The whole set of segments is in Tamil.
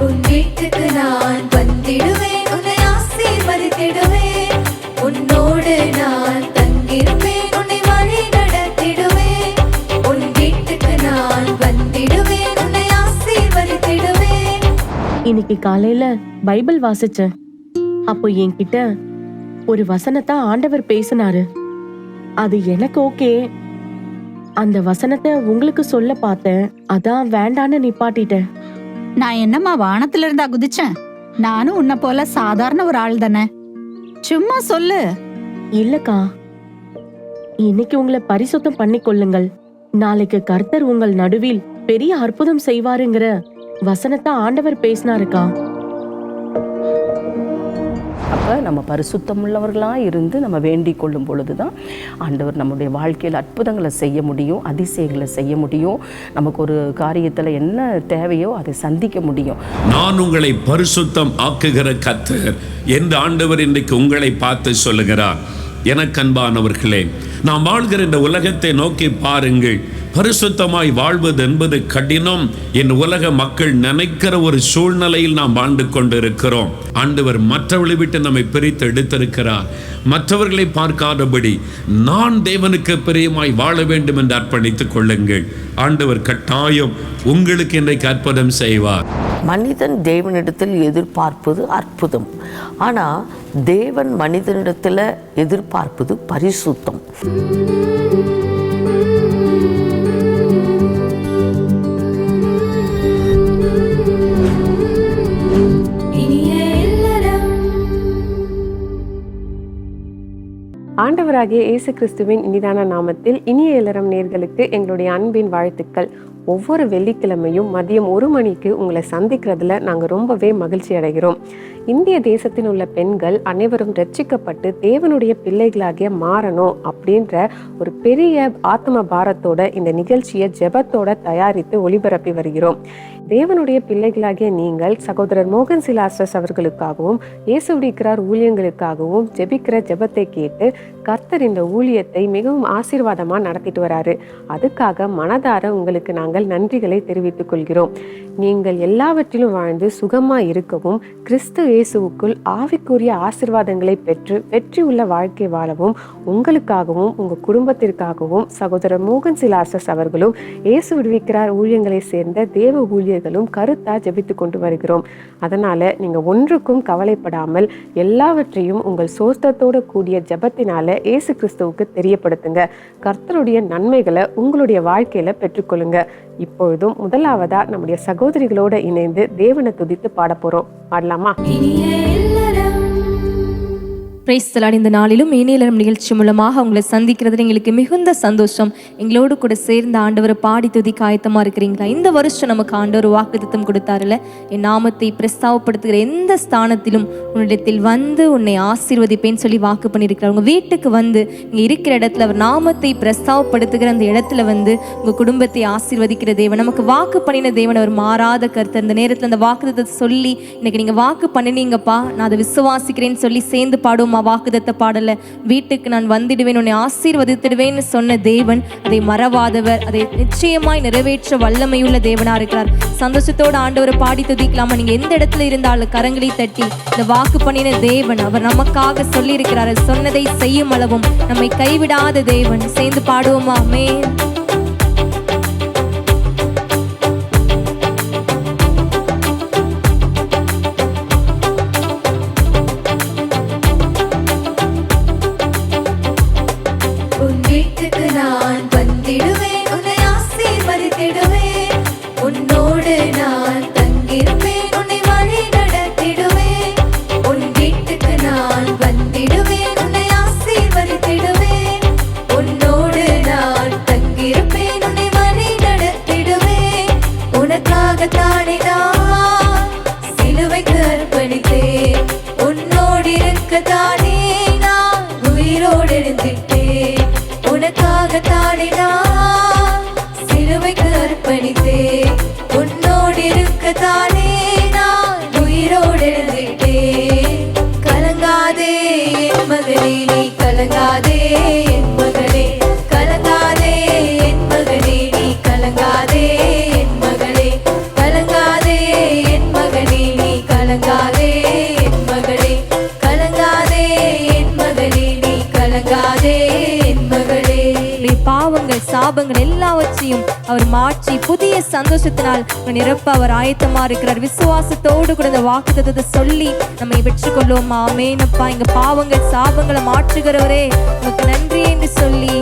உன் வீட்டுக்கு நான் வந்திடுவேன், உன்னை ஆசீர்வதித்திடுவேன். உன்னோடு நான் தங்கிருப்பேன், உன்னை வழி நடத்திடுவேன். உன் வீட்டுக்கு நான் வந்திடுவேன், உன்னை ஆசீர்வதித்திடுவேன். இன்னைக்கு காலையில பைபிள் வாசிச்சேன். அப்போ என்கிட்ட ஒரு வசனத்தை ஆண்டவர் பேசினாரு. அது எனக்கு ஓகே. அந்த வசனத்தை உங்களுக்கு சொல்ல பார்த்தேன், அதான் வேண்டான்னு நிப்பாட்டிட்டேன். நான் என்னம்மா வானத்துல இருந்தா குதிச்சேன்? நானும் உன்னை போல சாதாரண ஒரு ஆள் தானே. சும்மா சொல்லு. இல்லக்கா, இன்னைக்கு உங்களை பரிசுத்தம் பண்ணி கொள்ளுங்கள், நாளைக்கு கர்த்தர் உங்கள் நடுவில் பெரிய அற்புதம் செய்வாருங்கிற வசனத்தை ஆண்டவர் பேசினாருக்கா. அப்போ நம்ம பரிசுத்தம் உள்ளவர்களாக இருந்து நம்ம வேண்டிக் கொள்ளும் பொழுது தான் ஆண்டவர் நம்முடைய வாழ்க்கையில் அற்புதங்களை செய்ய முடியும், அதிசயங்களை செய்ய முடியும். நமக்கு ஒரு காரியத்தில் என்ன தேவையோ அதை சந்திக்க முடியும். நான் உங்களை பரிசுத்தம் ஆக்குகிற கர்த்தர் என்று ஆண்டவர் இன்றைக்கு உங்களை பார்த்து சொல்லுகிறார். எனக்கு அன்பானவர்களே, நாம் வாழ்கிற இந்த உலகத்தை நோக்கி பாருங்கள். பரிசுத்தமாய் வாழ்வது என்பது கடினம் என் உலக மக்கள் நினைக்கிற ஒரு சூழ்நிலையில் நாம் வாழ்ந்து கொண்டிருக்கிறோம். ஆண்டவர் மற்றவர்களை விட்டு நம்மை பிரித்து எடுத்திருக்கிறார். மற்றவர்களை பார்க்காதபடி நான் தேவனுக்கு பிரியமாய் வாழ வேண்டும் என்று அர்ப்பணித்துக் கொள்ளுங்கள். ஆண்டவர் கட்டாயம் உங்களுக்கு இன்றைக்கு அற்புதம் செய்வார். மனிதன் தேவனிடத்தில் எதிர்பார்ப்பது அற்புதம், ஆனால் தேவன் மனிதனிடத்தில் எதிர்பார்ப்பது பரிசுத்தம். ஆண்டவராகிய இயேசு கிறிஸ்துவின் இனிதான நாமத்தில் இனிய இல்லறம் நேயர்களுக்கு எங்களுடைய அன்பின் வாழ்த்துக்கள். ஒவ்வொரு வெள்ளிக்கிழமையும் மதியம் 1 மணிக்கு உங்களை சந்திக்கிறதுல நாங்கள் ரொம்பவே மகிழ்ச்சி அடைகிறோம். இந்திய தேசத்தில் உள்ள பெண்கள் அனைவரும் ரட்சிக்கப்பட்டு தேவனுடைய பிள்ளைகளாகிய மாறணும் அப்படின்ற ஒரு பெரிய ஆத்ம பாரத்தோட இந்த நிகழ்ச்சியை ஜெபத்தோட தயாரித்து ஒளிபரப்பி வருகிறோம். தேவனுடைய பிள்ளைகளாகிய நீங்கள் சகோதரர் மோகன் சிலாஸ்டர்ஸ் அவர்களுக்காகவும் இயேசுவிக்கிறார் ஊழியங்களுக்காகவும் ஜெபிக்கிற ஜெபத்தை கேட்டு கர்த்தர் இந்த ஊழியத்தை மிகவும் ஆசீர்வாதமாக நடத்திட்டு வராரு. அதுக்காக மனதார உங்களுக்கு நாங்கள் நன்றிகளை தெரிவித்துக் கொள்கிறோம். நீங்கள் எல்லாவற்றிலும் வாழ்ந்து சுகமாக இருக்கவும் கிறிஸ்து இயேசுவுக்குள் ஆவிக்குரிய ஆசீர்வாதங்களை பெற்று வெற்றி உள்ள வாழ்க்கை வாழவும் உங்களுக்காகவும் உங்கள் குடும்பத்திற்காகவும் சகோதரர் மோகன் சிலாஸ்டர்ஸ் அவர்களும் இயேசு விடுவிக்கிறார் ஊழியங்களை சேர்ந்த தேவ ஊழியர்களும் கருத்தா ஜெபித்து கொண்டு வருகிறோம். அதனால நீங்க ஒன்றுக்கும் கவலைப்படாமல் எல்லாவற்றையும் உங்கள் சோஸ்தத்தோடு கூடிய ஜெபத்தினால இயேசு கிறிஸ்துவுக்கு தெரியப்படுத்துங்க. கர்த்தருடைய நன்மைகளை உங்களுடைய வாழ்க்கையில பெற்றுக்கொள்ளுங்க. இப்பொழுதும் முதலாவதா நம்முடைய சகோதரிகளோட இணைந்து தேவனை துதித்து பாட போறோம். பாடலாமா? Praise the Lord. இந்த நாளிலும் இனிய இல்லறம் நிகழ்ச்சி மூலமாக உங்களை சந்திக்கிறதுல எங்களுக்கு மிகுந்த சந்தோஷம். எங்களோடு கூட சேர்ந்த ஆண்டவரை பாடி துதிக்க ஆயத்தமாக இருக்கிறீங்களா? இந்த வருஷம் நமக்கு ஆண்டவர் வாக்குத்தத்தம் கொடுத்தாருல, என் நாமத்தை பிரஸ்தாவப்படுத்துகிற எந்த ஸ்தானத்திலும் உன்னிடத்தில் வந்து உன்னை ஆசீர்வதிப்பேன்னு சொல்லி வாக்கு பண்ணியிருக்கிறார். உங்கள் வீட்டுக்கு வந்து இங்கே இருக்கிற இடத்துல அவர் நாமத்தை பிரஸ்தாவப்படுத்துகிற அந்த இடத்துல வந்து உங்கள் குடும்பத்தை ஆசீர்வதிக்கிற தேவன், நமக்கு வாக்கு பண்ணின தேவன், அவர் மாறாத கர்த்தர். இந்த நேரத்தில் அந்த வாக்குத்தத்தை சொல்லி இன்னைக்கு நீங்கள் வாக்கு பண்ணினீங்கப்பா, நான் அதை விசுவாசிக்கிறேன்னு சொல்லி சேர்ந்து பாடுவோம். வாக்குதத்த பாடல, வீட்டுக்கு நான் வந்திடுவேன் உன்னை ஆசீர்வதித்திடுவேன்னு சொன்ன தேவன் அதை மறவாதவர், அதை நிச்சயமாய் நிறைவேற்ற வல்லமையுள்ள தேவனா இருக்கிறார். சந்தோஷத்தோடு ஆண்டவரை பாடி துதிக்கலாமா? நீங்க எந்த இடத்துல இருந்தாலும் கரங்களை தட்டி இந்த வாக்கு பண்ணின தேவன் அவர் நமக்காக சொல்லி இருக்கிறார். சொன்னதை செய்யும் அளவும் நம்மை கைவிடாத தேவன். சேர்ந்து பாடுவோமா? ஆமென். உன்னோடு நான் தங்கிருப்பேன், உன்னை வழி நடத்திடுவேன். உன் வீட்டுக்கு நான் வந்திடுவேன், உன்னை ஆசீர்வதித்திடுவேன். உன்னோடு நான் தங்கிருப்பேன், உன்னை வழி நடத்திடுவேன். உனக்காகத்தானே நான் சிலுவைக்கு அர்ப்பணித்தேன். உன்னோடு இருக்கத்தானே நான் உயிரோடு எழுந்திட்டேன். உனக்காகத்தானே நான் சிலுவைக்கு அர்ப்பணித்தேன். உன்னோடு இருக்கத்தானே நான் உயிரோடு எழுதிட்டேன். கலங்காதே என் மகனே, நீ கலங்காதே என் மகனே, கலங்காதே என் மகனே, நீ கலங்காதே என் மகளே, கலங்காதே என் மகனே, சாபங்கள் எல்லாவற்றையும் அவர் மாற்றி புதிய சந்தோஷத்தினால் நிரப்ப அவர் ஆயத்தமா இருக்கிறார். விசுவாசத்தோடு கூட இந்த வாக்குத்தத்தத்தை சொல்லி நம்மை பெற்றுக்கொள்வோம். ஆமெனப்பா. எங்க பாவங்கள் சாபங்களை மாற்றுகிறவரே உமக்கு நன்றி என்று சொல்லி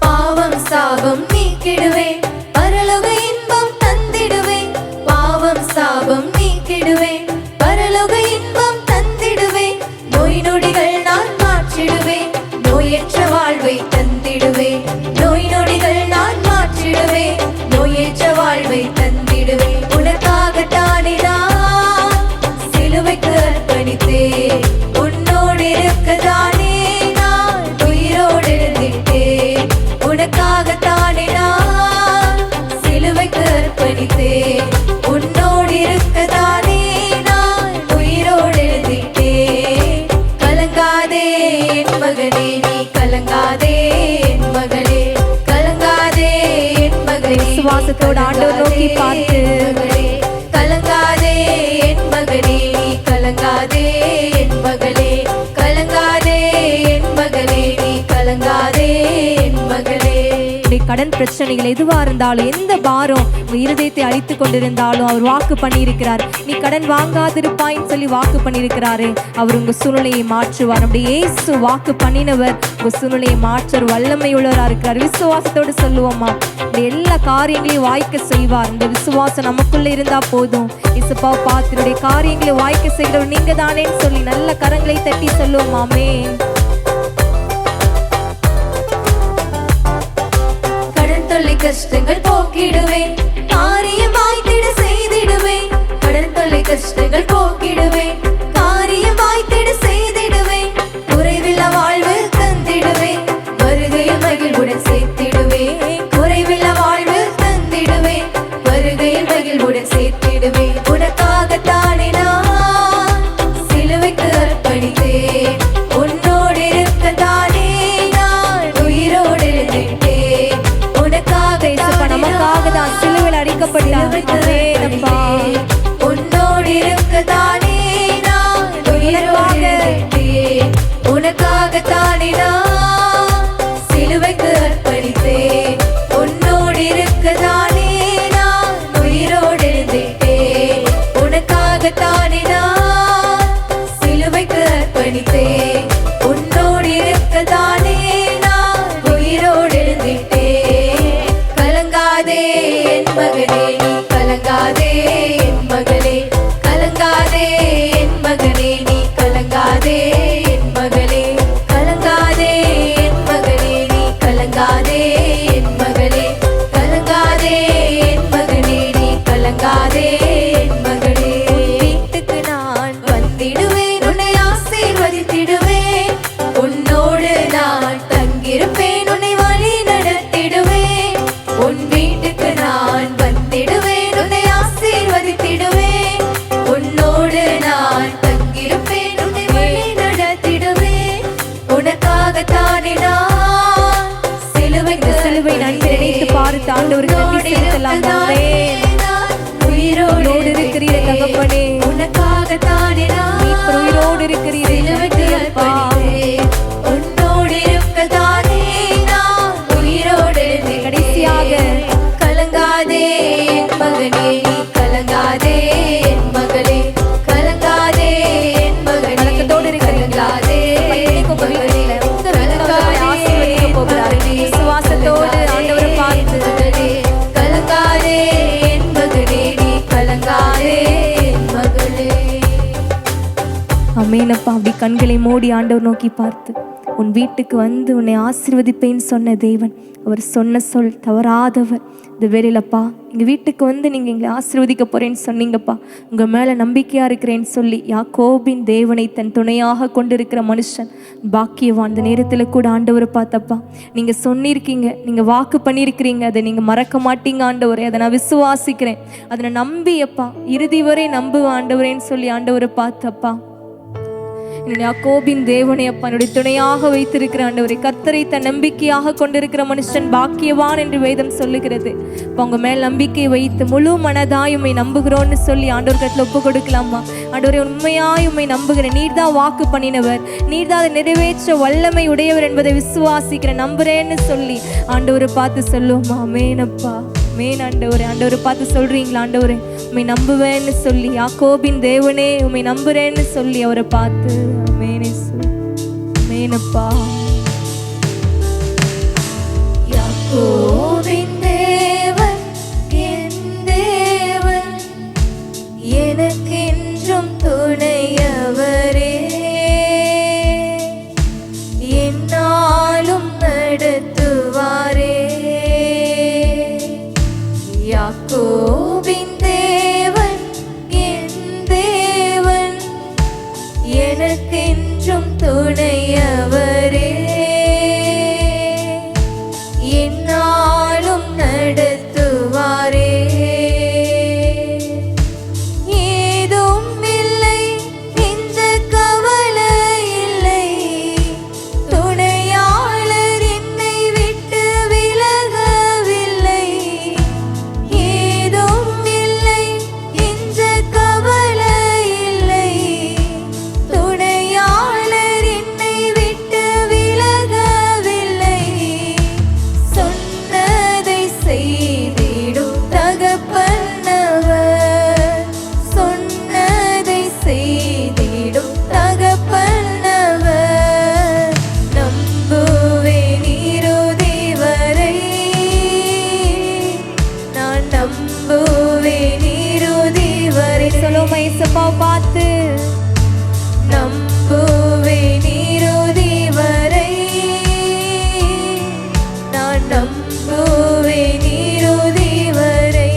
பாவம் சாபம் நீக்கிடுவேன், பரலோக இன்பம் தந்திடுவேன். பாவம் சாபம் நீக்கிடுவேன், பரலோக இன்பம் தந்திடுவேன். நோய் நொடிகள் நான் மாற்றிடுவேன், நோயற்ற வாழ்வை தந்திடுவேன். நோய் நொடிகள் நான் மாற்றிடுவேன், நோயற்ற வாழ்வை தந்திடுவேன். உனக்காகத்தானே நான் சிலுவைக்கு அர்ப்பணித்தேன், உன்னோடு இருக்கதானே நான் உயிரோடு இருந்திட்டேன். உனக்காகத்தானே நான் சிலுவைக்கு அர்ப்பணித்தேன், உன்னோடு இருக்கதானே நான் உயிரோடு இருந்திட்டேன். கலங்காதே என் மகனே, நீ கலங்காதே என் மகளே, கலங்காதே என் மகனே. விசுவாசத்தோடு ஆண்டவர் நோக்கி பார்த்து கலங்காதே என் மகனே, நீ கலங்காதே என் மகளே, கலங்காதே என் மகளே, நீ கலங்காதே என் மகளே. கடன் பிரச்சனைகள் எதுவா இருந்தாலும், எந்த பாரம் உங்க இருதயத்தை அழித்து கொண்டிருந்தாலும் அவர் வாக்கு பண்ணியிருக்கிறார். நீ கடன் வாங்காதிருப்பாயின்னு சொல்லி வாக்கு பண்ணியிருக்கிறாரு. அவர் உங்க சூழ்நிலையை மாற்றுவார். நம்முடைய இயேசு வாக்கு பண்ணினவர் உங்க சூழ்நிலையை மாற்ற வல்லமை உள்ளவரா இருக்கிறார். விசுவாசத்தோடு சொல்லுவோமா, இந்த எல்லா காரியங்களையும் வாய்க்க செய்வார். இந்த விசுவாசம் நமக்குள்ள இருந்தா போதும். இயேசுப்பா பாத்தினுடைய காரியங்களை வாய்க்க செய்கிறவர் நீங்க தானேன்னு சொல்லி நல்ல கரங்களை தட்டி சொல்லுவோமாமே. தொல்லை கஷ்டங்கள் போக்கிடுவேன், காரியம் வாய்த்திட செய்திடுவேன். கடன் தொல்லை கஷ்டங்கள் போக்கிடுவேன், காரியம் வாய்த்திட செய்திடுவேன். குறைவில்லா வாழ்வு தந்திடுவேன், வருகையில் மகிழ்வுடன் சேர்த்திடுவேன். குறைவில்லா வாழ்வு தந்திடுவேன், வருகையில் மகிழ்வுடன் சேர்த்திடுவேன். உனக்காகத்தானே நான் சிலுவைக்கு அர்ப்பணித்தேன், உன்னோடு இருக்கத்தானே நான் உயிரோடு இருந்திட்டேன். நமக்காக தான் சிலுவையில் அடிக்கப்பட்டார். உன்னோடு இருக்கத்தானே நான் உயிரோடு இருந்திட்டேன். உனக்காகத்தானே நான் சிலுவைக்கு அர்ப்பணித்தேன், உன்னோடு இருக்கத்தானே நான் உயிரோடு இருந்திட்டேன். உனக்காகத்தானே நான் சிலுவைக்கு அர்ப்பணித்தேன், உன்னோடு இருக்கத்தானே நான் உயிரோடு இருந்திட்டேன். கலங்காதே என் மகனே, நீ கலங்காதே என் மகளே, கலங்காதே என் மகனே, நீ கலங்காதே என் மகளே, கலங்காதே என் மகனே, நீ கலங்காதே என் மகளே, கலங்காதே என் மகனே, நீ கலங்காதே என் மகளே. வீட்டுக்கு நான் வந்திடுவேன், உன்னை ஆசீர்வதித்திடுவேன். உன்னோடு நான் தங்கியிருப்பேன், உன்னை வழி நடத்திடுவேன். உன் வீட்டுக்கு நான் வந்திடுவேன், உன்னை ஆசீர்வதித்திடுவேன். உன்னோடு நான் தங்கியிருப்பேன், உன்னை வழி நடத்திடுவேன். உனக்காகத்தானே நான் சிலுவை நன்றி நினைத்து பார்த்து ஆண்டவருக்கு நன்றி செலுத்தலாம். உயிரோடு இருக்கிறீர தகப்பனே, உனக்காகத்தானே நான் உயிரோடு இருக்கிறீரே. உன்னோடு இருக்கத்தானே நான் உயிரோடு கடைசியாக. கலங்காதே என் மகனே, நீ கலங்காதே என் மகளே, கலங்காதே என் மகனே, கலக்கத்தோடு இருக்கிறீங்களே. விசுவாசத்தோடு ஆண்டவரை பார்த்து கலங்காதே என் மகனே, நீ கலங்காதே என் மகளே. அமேனப்பா. அப்படி கண்களை மூடி ஆண்டவர் நோக்கி பார்த்து, உன் வீட்டுக்கு வந்து உன்னை ஆசீர்வதிப்பேன்னு சொன்ன தேவன், அவர் சொன்ன சொல் தவறாதவர். இந்த வேலையிலப்பா எங்கள் வீட்டுக்கு வந்து நீங்கள் எங்களை ஆசீர்வதிக்க போகிறேன்னு சொன்னீங்கப்பா, உங்கள் மேலே நம்பிக்கையாக இருக்கிறேன்னு சொல்லி யாக்கோபின் தேவனை தன் துணையாக கொண்டிருக்கிற மனுஷன் பாக்கியவான். அந்த நேரத்தில் கூட ஆண்டவரை பார்த்தப்பா, நீங்கள் சொன்னிருக்கீங்க, நீங்கள் வாக்கு பண்ணியிருக்கிறீங்க, அதை நீங்கள் மறக்க மாட்டீங்க ஆண்டவரே. அதை நான் விசுவாசிக்கிறேன், அதை நான் நம்பியப்பா, இறுதி வரை நம்புவேன் ஆண்டவரேன்னு சொல்லி ஆண்டவரை பார்த்தப்பா, யாக்கோபின் தேவனை அப்பா என்னுடைய துணையாக வைத்திருக்கிற ஆண்டவரே, கர்த்தரை தன் நம்பிக்கையாக கொண்டிருக்கிற மனுஷன் பாக்கியவான் என்று வேதம் சொல்லுகிறது. இப்போ உங்க மேல் நம்பிக்கை வைத்து முழு மனதாய் உம்மை நம்புகிறோன்னு சொல்லி ஆண்டவர் கட்டில் ஒப்பு கொடுக்கலாமா? ஆண்டவரே, உண்மையாய் உம்மை நம்புகிறேன், நீர்தான் வாக்கு பண்ணினவர், நீர்தான் அதை நிறைவேற்ற வல்லமை உடையவர் என்பதை விசுவாசிக்கிறேன், நம்புறேன்னு சொல்லி ஆண்டவரை பார்த்து சொல்லுவோமா? ஆமெனப்பா, ஆமென். ஆண்டவரே, ஆண்டவரை பார்த்து சொல்றீங்களா? ஆண்டவரே, உம்மை நம்புவேன்னு சொல்லி, யாக்கோபின் தேவனே உம்மை நம்புறேன்னு சொல்லி அவரை பார்த்து ஆமென் ஆமெனப்பா. யாக்கோபின் தேவன் என் தேவன், எனக்கென்றும் துணையவரே, என்னாலும் நடத்துவாரே. யாக்கோபின் தேவன் என் தேவன், எனக்கென்றும் துணையவரே, என்னாலும் நடத்துவாரே. ஏதும் இல்லை, எந்த கவலை இல்லை, துணையாளர் என்னை விட்டு விலகவில்லை. ஏதும் இல்லை, எந்த கவலை இல்லை, துணையாளர் என்னை விட்டு விலகவில்லை. சொன்னதை செய்திடும் தகப்பனவர், சொன்னதை செய்திடும் தகப்பனவர், நம்புவேன் இறுதி வரை, நான் நம்புவேன் இறுதி வரை. சொல்லுவோமா இயேசுப்பாவை பார்த்து? நம்புவேன் இறுதி வரை, நான் நம்புவேன் இறுதி வரை.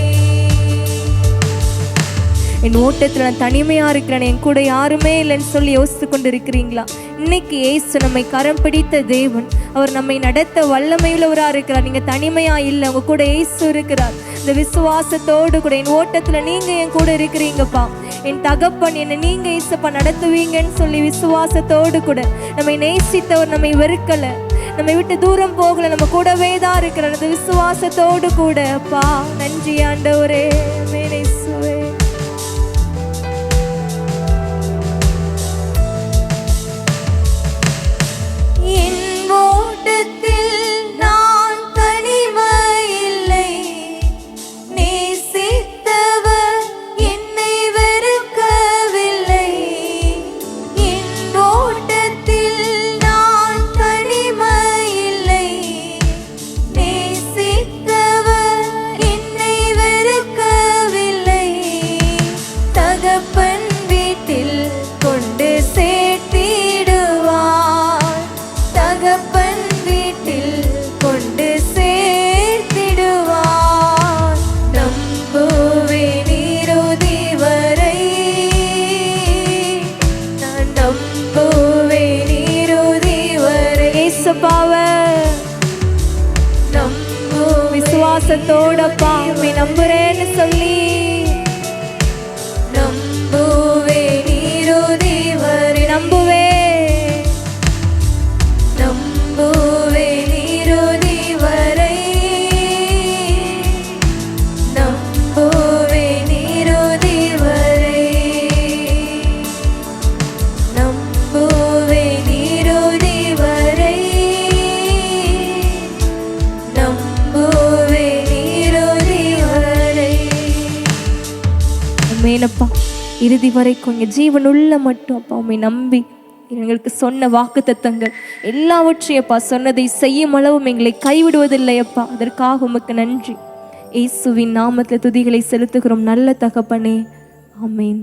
என் ஓட்டத்தில் நான் தனிமையா இருக்கிறேன், என் கூட யாருமே இல்லைன்னு சொல்லி யோசித்து கொண்டு இருக்கிறீங்களா? இன்னைக்கு இயேசு நம்மை கரம் பிடித்த தேவன், அவர் நம்மை நடத்த வல்லமையுள்ளவரா இருக்கிறார். நீங்க தனிமையா இல்லை, உங்க கூட இயேசு இருக்கிறார். இந்த விசுவாசத்தோடு கூட என் ஓட்டத்துல நீங்க என் கூட இருக்கிறீங்கப்பா, என் தகப்பன் என்னை நீங்க இயேசுப்பா நடத்துவீங்கன்னு சொல்லி விசுவாசத்தோடு கூட நம்மை நேசித்தவர் நம்மை வெறுக்கல, நம்மை விட்டு தூரம் போகல, நம்ம கூடவே தான் இருக்கிறார். அந்த விசுவாசத்தோடு கூட அப்பா நன்றி ஆண்டவரே, ஆமென் இயேசுவே. என் ஓட்டத்தில் நான் தனிமையில்லை, நேசித்தவர் என்னை வெறுக்கவில்லை. என் ஓட்டத்தில் நான் தனிமையில்லை, நேசித்தவர் என்னை வெறுக்கவில்லை. தகப்பன் வீட்டில் கொண்டு சேர்த்திடுவார், தகப்பன் வீட்டில் கொண்டு சேர்த்திடுவார். நம்புவேன் இறுதி வரை, நான் நம்புவேன் இறுதி வரை. இயேசுப்பாவை விசுவாசத்தோடப்பா உம்மை நம்புறேன்னு சொல்லி நம்புவேன் இறுதி வரை, நம்புவேன். நம்புவேன் இறுதி வரை, நம்புவேன் இறுதி வரை, நம்புவேன் இறுதி வரை, நம்புவேன் இறுதி வரை. ஆமெனப்பா, இறுதி வரைக்கும் எங்கள் ஜீவன் உள்ள மட்டும் அப்பா உம்மை நம்பி எங்களுக்கு சொன்ன வாக்குத்தத்தங்கள் எல்லாவற்றையப்பா சொன்னதை செய்யும் அளவும் எங்களை கைவிடுவதில்லை அப்பா. அதற்காக உமக்கு நன்றி. இயேசுவின் நாமத்தில் துதிகளை செலுத்துகிறோம் நல்ல தகப்பனே, ஆமென்.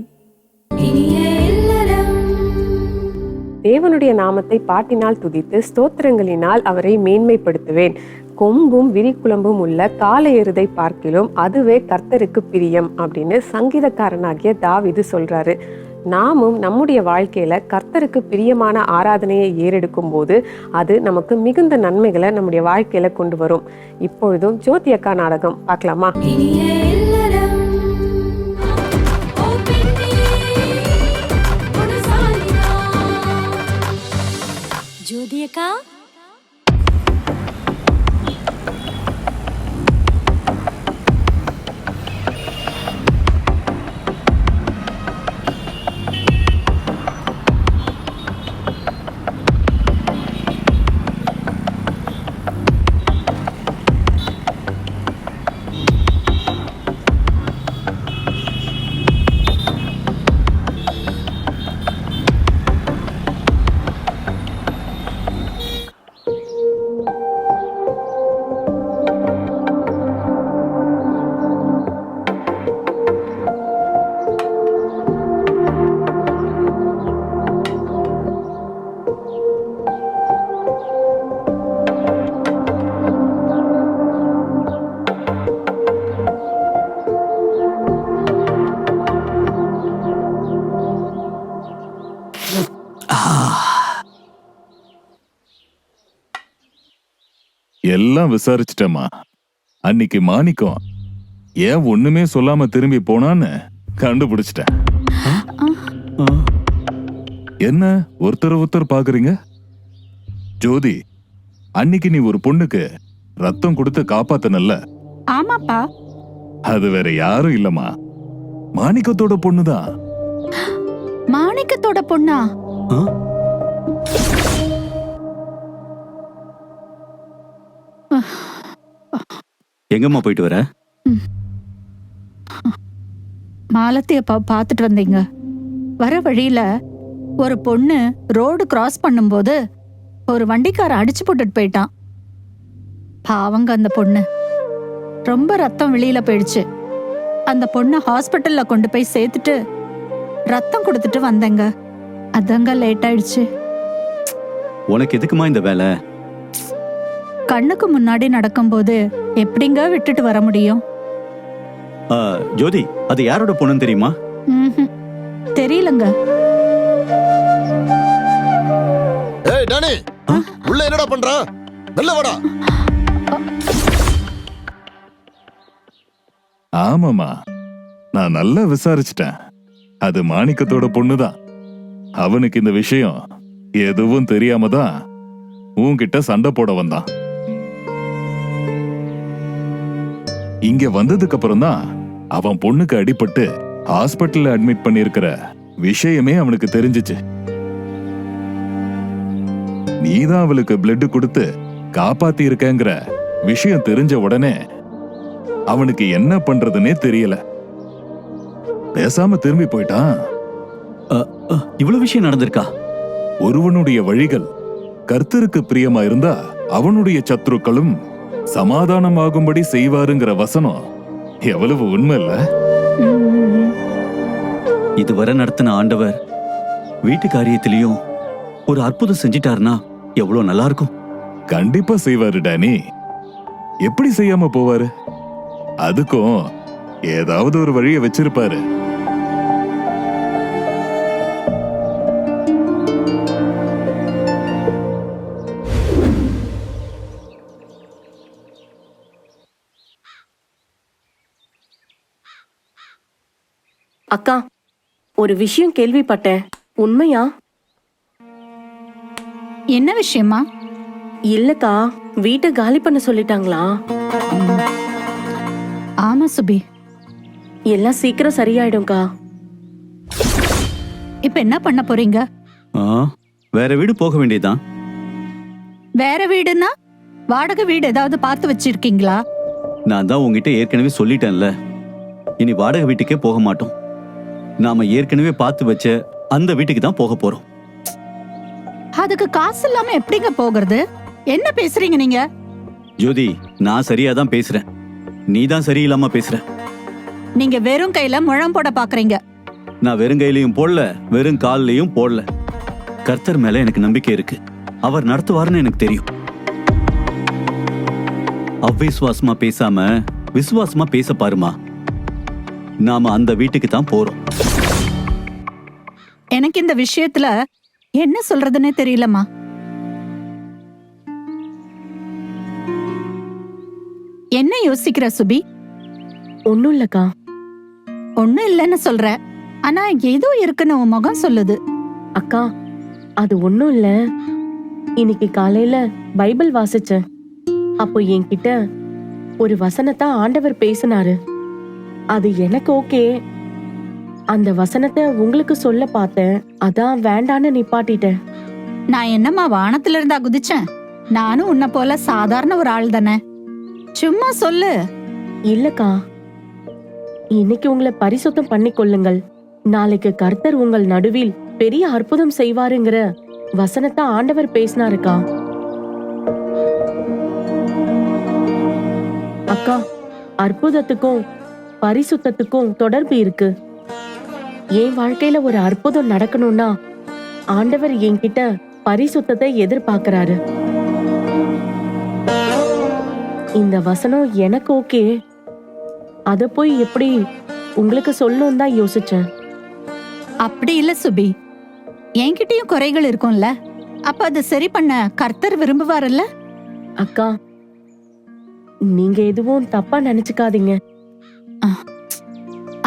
தேவனுடைய நாமத்தை பாட்டினால் துதித்து ஸ்தோத்திரங்களினால் அவரை மேன்மைப்படுத்துவேன். கொம்பும் விரிக்குழம்பும் உள்ள காளை எருதை பார்க்கிலும் அதுவே கர்த்தருக்கு பிரியம் அப்படின்னு சங்கீதக்காரனாகிய தாவீது சொல்றாரு. நாமும் நம்முடைய வாழ்க்கையில கர்த்தருக்கு பிரியமான ஆராதனையை ஏறெடுக்கும் போது அது நமக்கு மிகுந்த நன்மைகளை நம்முடைய வாழ்க்கையில கொண்டு வரும். இப்பொழுதும் ஜோதி அக்கா நாடகம் பார்க்கலாமா? அக்கா. எல்லாம் விசாரிச்சிட்டேம்மா. அன்னைக்கு மாணிக்கம் ஏன் ஒண்ணுமே சொல்லாம திரும்பி போனான்னு கண்டுபிடிச்சிட்டேன். என்ன ஒருத்தர் பாக்குறீங்க? ஜோதி, அன்னைக்கு நீ ஒரு பொண்ணுக்கு ரத்தம் கொடுத்து காப்பாத்தனல்ல? ஆமாப்பா. அது வேற யாரும் இல்லம்மா, மாணிக்கத்தோட பொண்ணுதான். மாணிக்கத்தோட பொண்ணா? எங்கம்மா போயிட்டு வர? மாலத்திய பாத்துட்டு வந்தீங்க. வர வழியில ஒரு பொண்ணு ரோடு கிராஸ் பண்ணும்போது ஒரு வண்டிக்கார அடிச்சு போட்டுட்டு போயிட்டான். பாவங்க அந்த பொண்ணு, ரொம்ப ரத்தம் வெளியில போயிடுச்சு. அந்த பொண்ணை ஹாஸ்பிட்டல்ல கொண்டு போய் சேர்த்துட்டு ரத்தம் கொடுத்துட்டு வந்தேங்க. அதங்க லேட் ஆயிடுச்சு. உனக்கு எதுக்குமா இந்த வேலை? கண்ணுக்கு முன்னாடி நடக்கும்போது எப்படிங்க விட்டுட்டு வர முடியும்? ஜோதி, அது யாரோட பொண்ணுன்னு தெரியுமா? தெரியலங்க. ஏய் டானி, உள்ள என்னடா பண்ற? நல்ல வாடா. ஆமாமா, நான் நல்லா விசாரிச்சிட்டேன். அது மாணிக்கத்தோட பொண்ணுதான். அவனுக்கு இந்த விஷயம் எதுவும் தெரியாம தான் உன்கிட்ட சண்டை போட வந்தான். இங்க வந்ததுக்கு அப்புறம் தான் அவன் பொண்ணுக்கு அடிபட்டு ஹாஸ்பிட்டல்ல அட்மிட் பண்ணிருக்கிற விஷயமே அவனுக்கு தெரிஞ்சிச்சு. நீதான் அவளுக்கு பிளட் கொடுத்து காப்பாத்தி இருக்கங்கிற விஷயம் தெரிஞ்ச உடனே அவனுக்கு என்ன பண்றதுன்னே தெரியல. பேசாம திரும்பி போயிட்டான். இவ்வளவு விஷயம் நடந்திருக்கா? ஒருவனுடைய வழிகள் கர்த்தருக்கு பிரியமா இருந்தா அவனுடைய சத்துருக்களும் சமாதானமாகும்படி செய்வாருங்கிற வசனம் எவ்வளவு உண்மை இல்ல? இதுவரை நடத்தின ஆண்டவர் வீட்டு காரியத்திலையும் ஒரு அற்புதம் செஞ்சிட்டாருன்னா எவ்வளவு நல்லா இருக்கும். கண்டிப்பா செய்வாரு டானி. எப்படி செய்யாம போவாரு? அதுக்கும் ஏதாவது ஒரு வழியை வச்சிருப்பாரு. அக்கா, ஒரு விஷயம் கேள்விப்பட்டேன், உண்மையா? என்ன விஷயமா? இல்லக்கா, வீட்டை காலி பண்ண சொல்லிட்டாங்களா? ஆமா சுபி, எல்லாம் சீக்கிரம் சரியாயிடும்க்கா. இப்ப என்ன பண்ண போறீங்க? வேற வீடு போக வேண்டியதுதான். வேற வீடுன்னா வாடகை வீடு ஏதாவது பார்த்து வச்சிருக்கீங்களா? நான் தான் உங்ககிட்ட ஏற்கனவே சொல்லிட்டேன்ல, இனி வாடகை வீட்டுக்கே போக மாட்டோம். நாம ஏற்கனவே பார்த்து வச்ச அந்த வீட்டுக்கு தான் போக போறோம். அதுக்கு காசு இல்லாம எப்படிங்க போகிறது? என்ன பேசுறீங்க நீங்க? ஜோதி, நான் சரியா தான் பேசுறேன், நீ தான் சரியில்லாம பேசுற. நீங்க வெறும் கையில முழம் போட பாக்குறீங்க. நான் வெறும் கையிலையும் போடல, வெறும் கால்லயும் போடல. கர்த்தர் மேல எனக்கு நம்பிக்கை இருக்கு, அவர் நடத்துவாருன்னு எனக்கு தெரியும். அவ்விசுவாசமா பேசாம விசுவாசமா பேச பாருமா. நாம அந்த வீட்டுக்கு தான் போறோம். எனக்கு இந்த விஷயத்துல என்ன சொல்றதுன்னே தெரியலம்மா. என்ன யோசிக்கிற சுபி? ஒண்ணும் இல்லக்கா. ஒண்ணும் இல்லைன்னு சொல்ற, ஆனா ஏதோ இருக்குன்னு உன் முகம் சொல்லுது. அக்கா, அது ஒண்ணும் இல்ல. இன்னைக்கு காலையில பைபிள் வாசிச்சேன். அப்போ என்கிட்ட ஒரு வசனத்தை ஆண்டவர் பேசினாரு. அது எனக்கு ஓகே. அந்த வசனத்தை உங்களுக்கு சொல்ல பார்த்தேன், அதான் வேண்டான்னு நிப்பாட்டிட்டேன். நான் என்னம்மா வானத்துல இருந்தா குதிச்சேன்? நானும் உன்னை போல சாதாரண ஒரு ஆள் தானே. சும்மா சொல்லு. இல்லக்கா, இன்னைக்கு உங்களை பரிசுத்தம் பண்ணி கொள்ளுங்கள், நாளைக்கு கர்த்தர் உங்கள் நடுவில் பெரிய அற்புதம் செய்வாருங்கிற வசனத்தை ஆண்டவர் பேசினாருக்கா. அக்கா, அற்புதத்துக்கும் பரிசுத்தத்துக்கும் தொடர்பு இருக்கு. என் வாழ்க்கையில ஒரு அற்புதம் நடக்கணும்னா ஆண்டவர் என்கிட்ட பரிசுத்தத்தை எதிர்பார்க்கிறாரு. இந்த வசனம் எனக்கு ஓகே. அத போய் எப்படி உங்களுக்கு சொல்லணும் தான் யோசிச்சேன். அப்படி இல்ல சுபி, என்கிட்டயும் குறைகள் இருக்கும்ல. அப்ப அதை சரி பண்ண கர்த்தர் விரும்புவார்ல. அக்கா, நீங்க எதுவும் தப்பா நினைச்சுக்காதீங்க.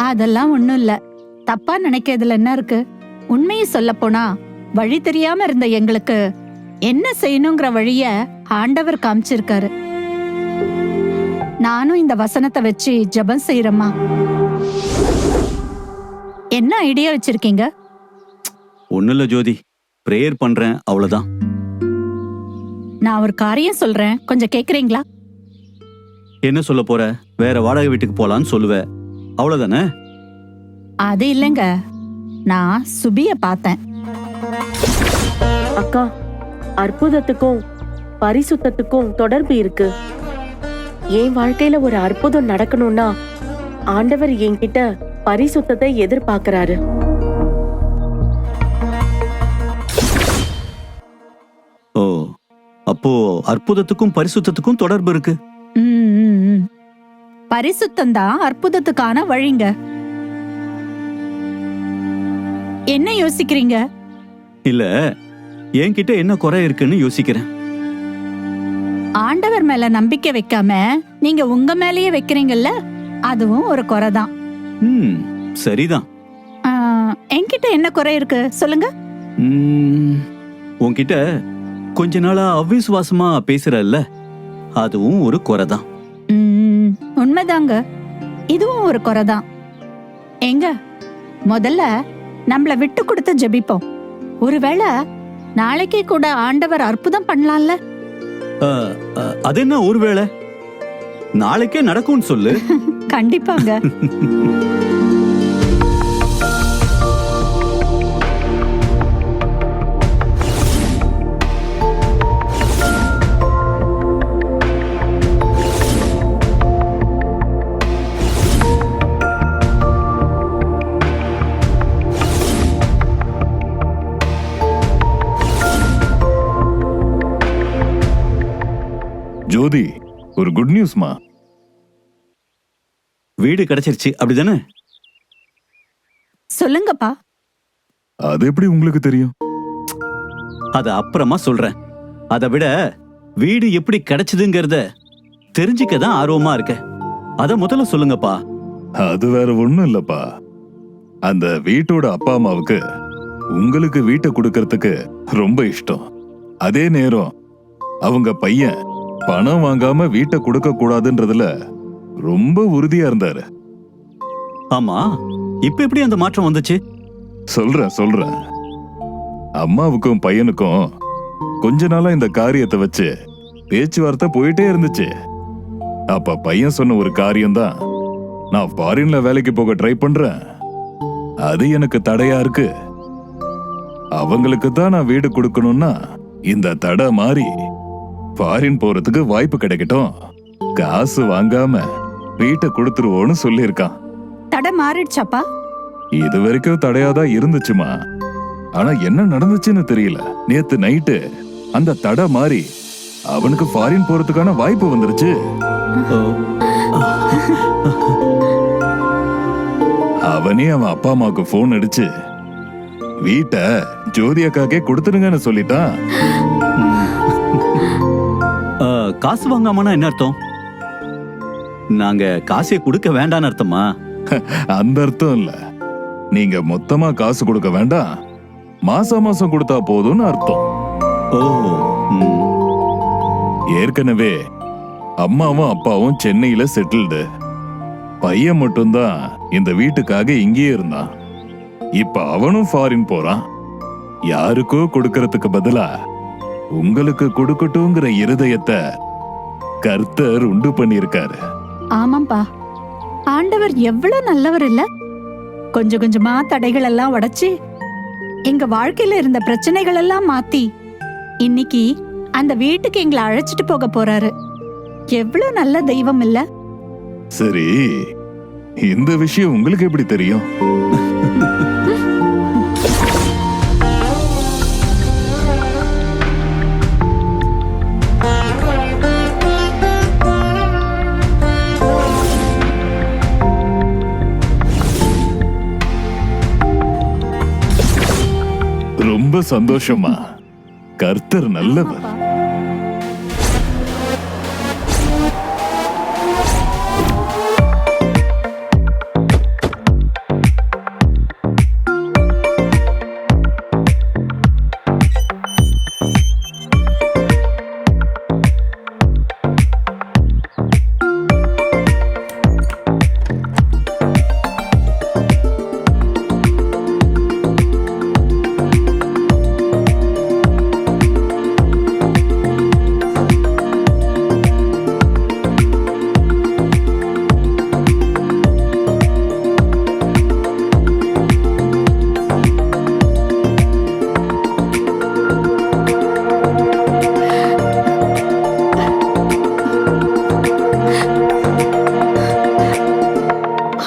அதெல்லாம் ஒண்ணும் இல்ல. தப்பா நினைக்கிறதுல என்ன இருக்கு? உண்மையை சொல்ல போனா வழி தெரியாம இருந்த எங்களுக்கு என்ன செய்யணுங்கிற வழிய ஆண்டவர் காமிச்சிருக்காரு. நானும் இந்த வசனத்தை வச்சு ஜெபம் செய்யறேம்மா. என்ன ஐடியா வச்சிருக்கீங்க? ஒண்ணும் இல்ல ஜோதி, பிரேயர் பண்றேன், அவ்வளவுதான். நான் ஒரு காரியம் சொல்றேன், கொஞ்சம் கேக்குறீங்களா? என்ன சொல்ல போற? வேற வாடகை வீட்டுக்கு போலான்னு சொல்லுவ, அவ்வளவுதானே? அது இல்லைங்க, நான் சுபிய பார்த்தேன். அக்கா, அற்புதத்துக்கும் பரிசுத்தத்துக்கும் தொடர்பு இருக்கு. என் வாழ்க்கையில ஒரு அற்புதம் நடக்கணும்னா ஆண்டவர் என்கிட்ட பரிசுத்தத்தை எதிர்பார்க்கிறாரு. ஓ, அப்போ அற்புதத்துக்கும் பரிசுத்தத்துக்கும் தொடர்பு இருக்கு. பரிசுத்தம் தான் அற்புதத்துக்கான வழிங்க. என்ன யோசிக்கிறீங்க? இல்ல, என்கிட்ட என்ன குறை இருக்குன்னு யோசிக்கிறேன். ஆண்டவர் மேல நம்பிக்கை வைக்காம நீங்க உங்க மேலேயே வைக்கிறீங்கல்ல, அதுவும் ஒரு குறைதான். சரிதான். என்கிட்ட என்ன குறை இருக்கு சொல்லுங்க? உன்கிட்ட கொஞ்ச நாளா அவிசுவாசமா பேசுறல்ல, அதுவும் ஒரு குறைதான். உண்மைதாங்க, இதுவும் ஒரு குறைதான். எங்க முதல்ல நம்மள விட்டு கொடுத்து ஜெபிப்போம். ஒருவேளை நாளைக்கே கூட ஆண்டவர் அற்புதம் பண்ணலாம்ல. அது என்ன ஒருவேளை? நாளைக்கே நடக்கும்னு சொல்லு. கண்டிப்பாங்க. ஜோதி, ஒரு குட் நியூஸ்மா. வீடு கிடைச்சிருச்சு, அப்படிதானே? சொல்லுங்கப்பா. அது எப்படி உங்களுக்கு தெரியும்? அத அப்புறமா சொல்றேன். அதை விட வீடு எப்படி கிடைச்சதுங்கிறத தெரிஞ்சுக்கதான் ஆர்வமா இருக்க. அத முதல்ல சொல்லுங்கப்பா. அது வேற ஒண்ணும் இல்லப்பா. அந்த வீட்டோட அப்பா அம்மாவுக்கு உங்களுக்கு வீட்டை கொடுக்கறதுக்கு ரொம்ப இஷ்டம். அதே நேரம் அவங்க பையன் பணம் வாங்காம வீட்டை கொடுக்க கூடாதுன்றதுல ரொம்ப உறுதியா இருந்தாரு. ஆமா, இப்ப எப்படி அந்த மாற்றம் வந்துச்சு? சொல்றேன். அம்மாவுக்கும் பையனுக்கும் கொஞ்ச நாளா இந்த காரியத்தை வச்சு பேச்சுவார்த்தை போயிட்டே இருந்துச்சு. அப்ப பையன் சொன்ன ஒரு காரியம்தான், நான் ஃபாரின்ல வேலைக்கு போக ட்ரை பண்றேன், அது எனக்கு தடையா இருக்கு. அவங்களுக்கு தான் நான் வீடு கொடுக்கணும்னா இந்த தடை மாறி ஃபாரின் போறதுக்கு வாய்ப்பு கிடைக்கட்டும், காசு வாங்காம வீட்டை கொடுத்துருவோன்னு சொல்லியிருக்கான். தடை மாறிடுச்சாப்பா? இது வரைக்கும் தடையாதான் இருந்துச்சுமா. ஆனா என்ன நடந்துச்சுன்னு தெரியல. நேத்து நைட்டு அந்த தடை மாறி அவனுக்கு ஃபாரின் போறதுக்கான வாய்ப்பு வந்துருச்சு. அவனே அவன் அப்பா அம்மாவுக்கு போன் அடிச்சு வீட்டை ஜோதி அக்காக்கே கொடுத்துருங்கன்னு சொல்லிட்டான். காசு வாங்காமனா என்ன அர்த்தம்? நாங்க காசை கொடுக்க வேண்டான்னு அர்த்தமா? அந்த அர்த்தம் இல்ல. நீங்க மொத்தமா காசு கொடுக்க வேண்டாம், மாசம் மாசம் கொடுத்தா போதும்னு அர்த்தம். ஓ, ஓ. ம். ஏற்கனவே அம்மாவும் அப்பாவும் சென்னையில செட்டில்டு. பையன் மட்டும்தான் இந்த வீட்டுக்காக இங்கேயே இருந்தான். இப்ப அவனும் ஃபாரின் போறான். யாருக்கோ கொடுக்கறதுக்கு பதிலா உங்களுக்கு கொடுக்கட்டுங்கிற இருதயத்தை கர்த்தர் உண்டு பண்ணியிருக்காரு. ஆமாப்பா, ஆண்டவர் எவ்வளவு நல்லவர் இல்ல. கொஞ்சம் கொஞ்சமா தடைகள் எல்லாம் உடைச்சு எங்க வாழ்க்கையில இருந்த பிரச்சனைகள் எல்லாம் மாத்தி இன்னைக்கு அந்த வீட்டுக்கு எங்களை அழைச்சிட்டு போக போறாரு. எவ்வளவு நல்ல தெய்வம் இல்ல. சரி, இந்த விஷயம் உங்களுக்கு எப்படி தெரியும்? ரொம்ப சந்தோஷமா. கர்த்தர் நல்லவர்.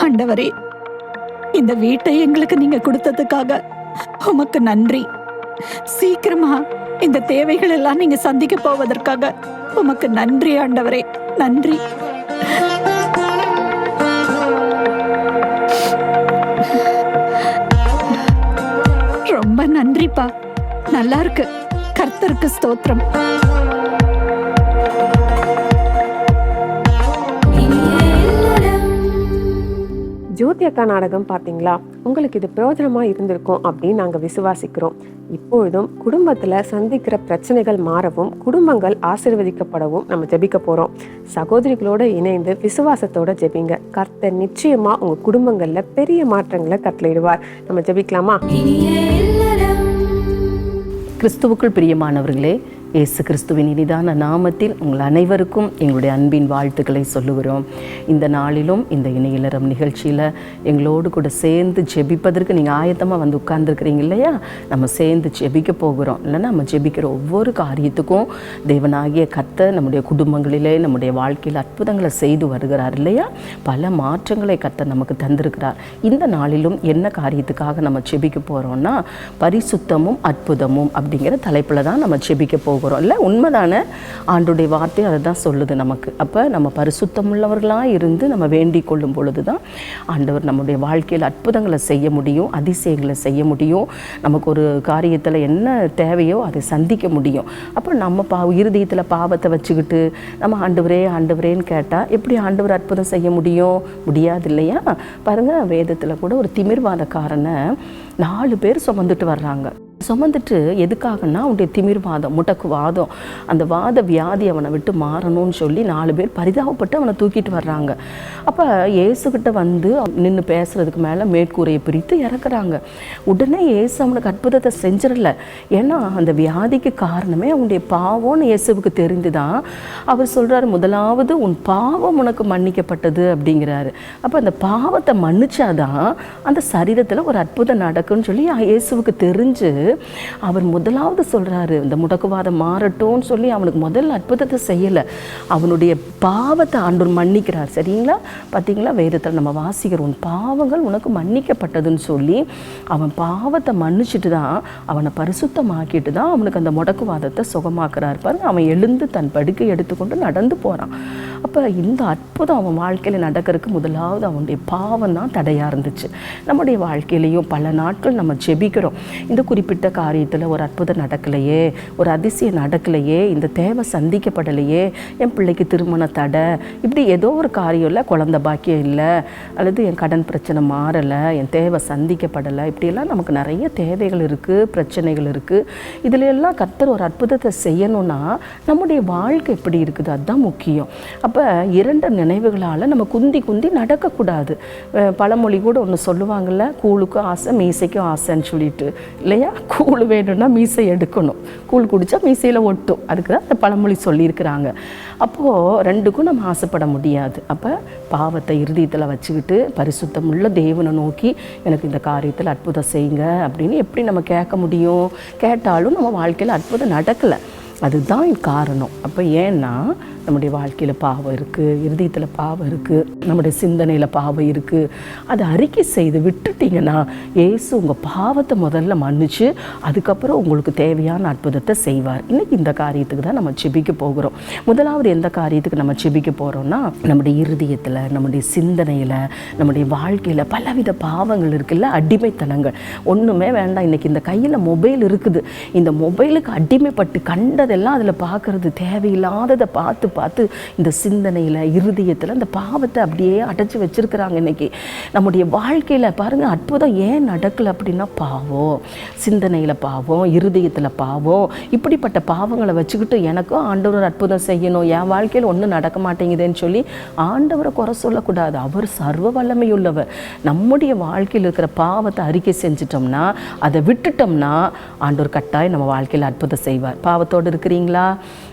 ஆண்டவரே, இந்த வீட்டை எங்களுக்கு நீங்க கொடுத்ததுக்காக உமக்கு நன்றி. சீக்கிரமா இந்த தேவைகள் எல்லாம் நீங்க சந்திக்க போவதற்காக உமக்கு நன்றி ஆண்டவரே, நன்றி. ரொம்ப நன்றிப்பா. நல்லா இருக்கு. கர்த்தருக்கு ஸ்தோத்திரம். ஜோதி அக்கா நாடகம் பார்த்தீங்களா? உங்களுக்கு இது பிரயோஜனமாக இருந்திருக்கும் அப்படின்னு நாங்கள் விசுவாசிக்கிறோம். இப்பொழுதும் குடும்பத்தில் சந்திக்கிற பிரச்சனைகள் மாறவும் குடும்பங்கள் ஆசீர்வதிக்கப்படவும் நம்ம ஜெபிக்க போகிறோம். சகோதரிகளோடு இணைந்து விசுவாசத்தோட ஜெபிங்க. கர்த்தர் நிச்சயமாக உங்கள் குடும்பங்களில் பெரிய மாற்றங்களை கட்டளையிடுவார். நம்ம ஜெபிக்கலாமா? கிறிஸ்துவுக்குள் பிரியமானவர்களே, இயேசு கிறிஸ்துவின் இனிதான நாமத்தில் உங்கள் அனைவருக்கும் எங்களுடைய அன்பின் வாழ்த்துக்களை சொல்லுகிறோம். இந்த நாளிலும் இந்த இணையலரம் நிகழ்ச்சியில் எங்களோடு கூட சேர்ந்து ஜெபிப்பதற்கு நீங்கள் ஆயத்தமாக வந்து உட்கார்ந்துருக்கிறீங்க இல்லையா? நம்ம சேர்ந்து ஜெபிக்க போகிறோம். இல்லைன்னா நம்ம ஜெபிக்கிற ஒவ்வொரு காரியத்துக்கும் தேவனாகிய கர்த்தர் நம்முடைய குடும்பங்களிலே நம்முடைய வாழ்க்கையில் அற்புதங்களை செய்து வருகிறார் இல்லையா? பல மாற்றங்களை கர்த்தர் நமக்கு தந்திருக்கிறார். இந்த நாளிலும் என்ன காரியத்துக்காக நம்ம ஜெபிக்க போகிறோம்னா, பரிசுத்தமும் அற்புதமும் அப்படிங்கிற தலைப்பில் தான் நம்ம ஜெபிக்க போகிறோம். இல்லை, உண்மைதானே? ஆண்டுடைய வார்த்தை அதை தான் சொல்லுது நமக்கு. அப்போ நம்ம பரிசுத்தமுள்ளவர்களாக இருந்து நம்ம வேண்டிக் கொள்ளும் பொழுது தான் ஆண்டவர் நம்முடைய வாழ்க்கையில் அற்புதங்களை செய்ய முடியும், அதிசயங்களை செய்ய முடியும். நமக்கு ஒரு காரியத்தில் என்ன தேவையோ அதை சந்திக்க முடியும். அப்போ நம்ம இருதயத்தில் பாவத்தை வச்சுக்கிட்டு நம்ம ஆண்டவரேன்னு கேட்டால் எப்படி ஆண்டவர் அற்புதம் செய்ய முடியும்? முடியாது இல்லையா? பாருங்கள், வேதத்தில் கூட ஒரு திமிர்வாதக்காரனை 4 பேர் சுமந்துட்டு வர்றாங்க. சுமந்துட்டு எதுக்காகனா அவனுடைய திமிர்வாதம், முடக்குவாதம், அந்த வாத வியாதி அவனை விட்டு மாறணும்னு சொல்லி 4 பேர் பரிதாபப்பட்டு அவனை தூக்கிட்டு வர்றாங்க. அப்போ இயேசுகிட்ட வந்து நின்று பேசுறதுக்கு மேலே மேற்கூரையை பிரித்து இறக்குறாங்க. உடனே இயேசு அவனுக்கு அற்புதத்தை செஞ்சிடல. ஏன்னா அந்த வியாதிக்கு காரணமே அவனுடைய பாவம்னு இயேசுவுக்கு தெரிந்துதான் அவர் சொல்கிறார், முதலாவது உன் பாவம் உனக்கு மன்னிக்கப்பட்டது அப்படிங்கிறாரு. அப்போ அந்த பாவத்தை மன்னிச்சாதான் அந்த சரீரத்தில் ஒரு அற்புதம் நடக்கும்னு சொல்லி இயேசுவுக்கு தெரிஞ்சு அவர் முதலாவது சொல்றாரு, இந்த முடக்குவாதம் மாறட்டும்னு சொல்லி அவனுக்கு முதல் அற்புதத்தை செய்யலை. அவனுடைய பாவத்தை ஆண்டவர் மன்னிக்கிறார். சரிங்களா? பார்த்தீங்களா? வேதத்தில் நம்ம வாசிக்கிறோம், பாவங்கள் உனக்கு மன்னிக்கப்பட்டதுன்னு சொல்லி அவன் பாவத்தை மன்னிச்சுட்டு தான் அவனை பரிசுத்தமாக்கிட்டு தான் அவனுக்கு அந்த முடக்குவாதத்தை சுகமாக்குறாரு. பாருங்க, அவன் எழுந்து தன் படுக்கை எடுத்துக்கொண்டு நடந்து போகிறான். அப்போ இந்த அற்புதம் அவன் வாழ்க்கையில் நடக்கிறதுக்கு முதலாவது அவனுடைய பாவம் தான் தடையாக இருந்துச்சு. நம்முடைய வாழ்க்கையிலையும் பல நாட்கள் நம்ம ஜெபிக்கிறோம். இந்த குறிப்பிட்ட குறிப்பிட்ட காரியத்தில் ஒரு அற்புதம் நடக்கலையே, ஒரு அதிசயம் நடக்கலையே, இந்த தேவை சந்திக்கப்படலையே, என் பிள்ளைக்கு திருமண தடை, இப்படி ஏதோ ஒரு காரியம் இல்லை, குழந்தை பாக்கியம் இல்லை, அல்லது என் கடன் பிரச்சனை மாறலை, என் தேவை சந்திக்கப்படலை, இப்படியெல்லாம் நமக்கு நிறைய தேவைகள் இருக்குது, பிரச்சனைகள் இருக்குது. இதில் எல்லாம் கர்த்தர் ஒரு அற்புதத்தை செய்யணும்னா நம்முடைய வாழ்க்கை எப்படி இருக்குது அதுதான் முக்கியம். அப்போ 2 நினைவுகளால் நம்ம குந்தி குந்தி நடக்கக்கூடாது. பழமொழி கூட ஒன்று சொல்லுவாங்கள்ல, கூழுக்கும் ஆசை மீசைக்கும் ஆசைன்னு சொல்லிட்டு, இல்லையா? கூழ் வேணும்னா மீசை எடுக்கணும், கூழ் குடித்தா மீசையில் ஒட்டும். அதுக்கு தான் அந்த பழமொழி சொல்லியிருக்கிறாங்க. அப்போது 2க்கும் நம்ம ஆசைப்பட முடியாது. அப்போ பாவத்தை இருதயத்தில் வச்சுக்கிட்டு பரிசுத்தமுள்ள தேவனை நோக்கி எனக்கு இந்த காரியத்தில் அற்புதம் செய்யுங்க அப்படின்னு எப்படி நம்ம கேட்க முடியும்? கேட்டாலும் நம்ம வாழ்க்கையில் அற்புதம் நடக்கலை. அதுதான் காரணம். அப்போ ஏன்னா நம்முடைய வாழ்க்கையில் பாவம் இருக்குது, இருதயத்தில் பாவம் இருக்குது, நம்முடைய சிந்தனையில் பாவம் இருக்குது. அதை அறிக்கை செய்து விட்டுட்டிங்கன்னா ஏசு உங்கள் பாவத்தை முதல்ல மன்னிச்சு அதுக்கப்புறம் உங்களுக்கு தேவையான அற்புதத்தை செய்வார். இன்றைக்கி இந்த காரியத்துக்கு தான் நம்ம செபிக்க போகிறோம். முதலாவது எந்த காரியத்துக்கு நம்ம செபிக்க போகிறோம்னா, நம்முடைய இருதயத்தில், நம்முடைய சிந்தனையில், நம்முடைய வாழ்க்கையில் பலவித பாவங்கள் இருக்குல்ல, அடிமைத்தனங்கள். ஒன்றுமே வேண்டாம், இன்றைக்கி இந்த கையில் மொபைல் இருக்குது, இந்த மொபைலுக்கு அடிமைப்பட்டு கண்டதெல்லாம் அதில் பார்க்குறது, தேவையில்லாததை பார்த்து பார்த்து இந்த சிந்தனையில், இருதயத்தில் இந்த பாவத்தை அப்படியே அடைச்சி வச்சிருக்கிறாங்க. இன்னைக்கு நம்முடைய வாழ்க்கையில் பாருங்கள், அற்புதம் ஏன் நடக்கலை அப்படின்னா பாவம், சிந்தனையில் பாவம், இருதயத்தில் பாவம். இப்படிப்பட்ட பாவங்களை வச்சுக்கிட்டு எனக்கும் ஆண்டவர் அற்புதம் செய்யணும், என் வாழ்க்கையில் ஒன்றும் நடக்க மாட்டேங்குதுன்னு சொல்லி ஆண்டவரை குறை சொல்லக்கூடாது. அவர் சர்வ வல்லமையுள்ளவர். நம்முடைய வாழ்க்கையில் இருக்கிற பாவத்தை அறிக்கை செஞ்சிட்டோம்னா, அதை விட்டுட்டோம்னா ஆண்டவர் கட்டாயம் நம்ம வாழ்க்கையில் அற்புதம் செய்வார். பாவத்தோடு இருக்கிறீங்களா?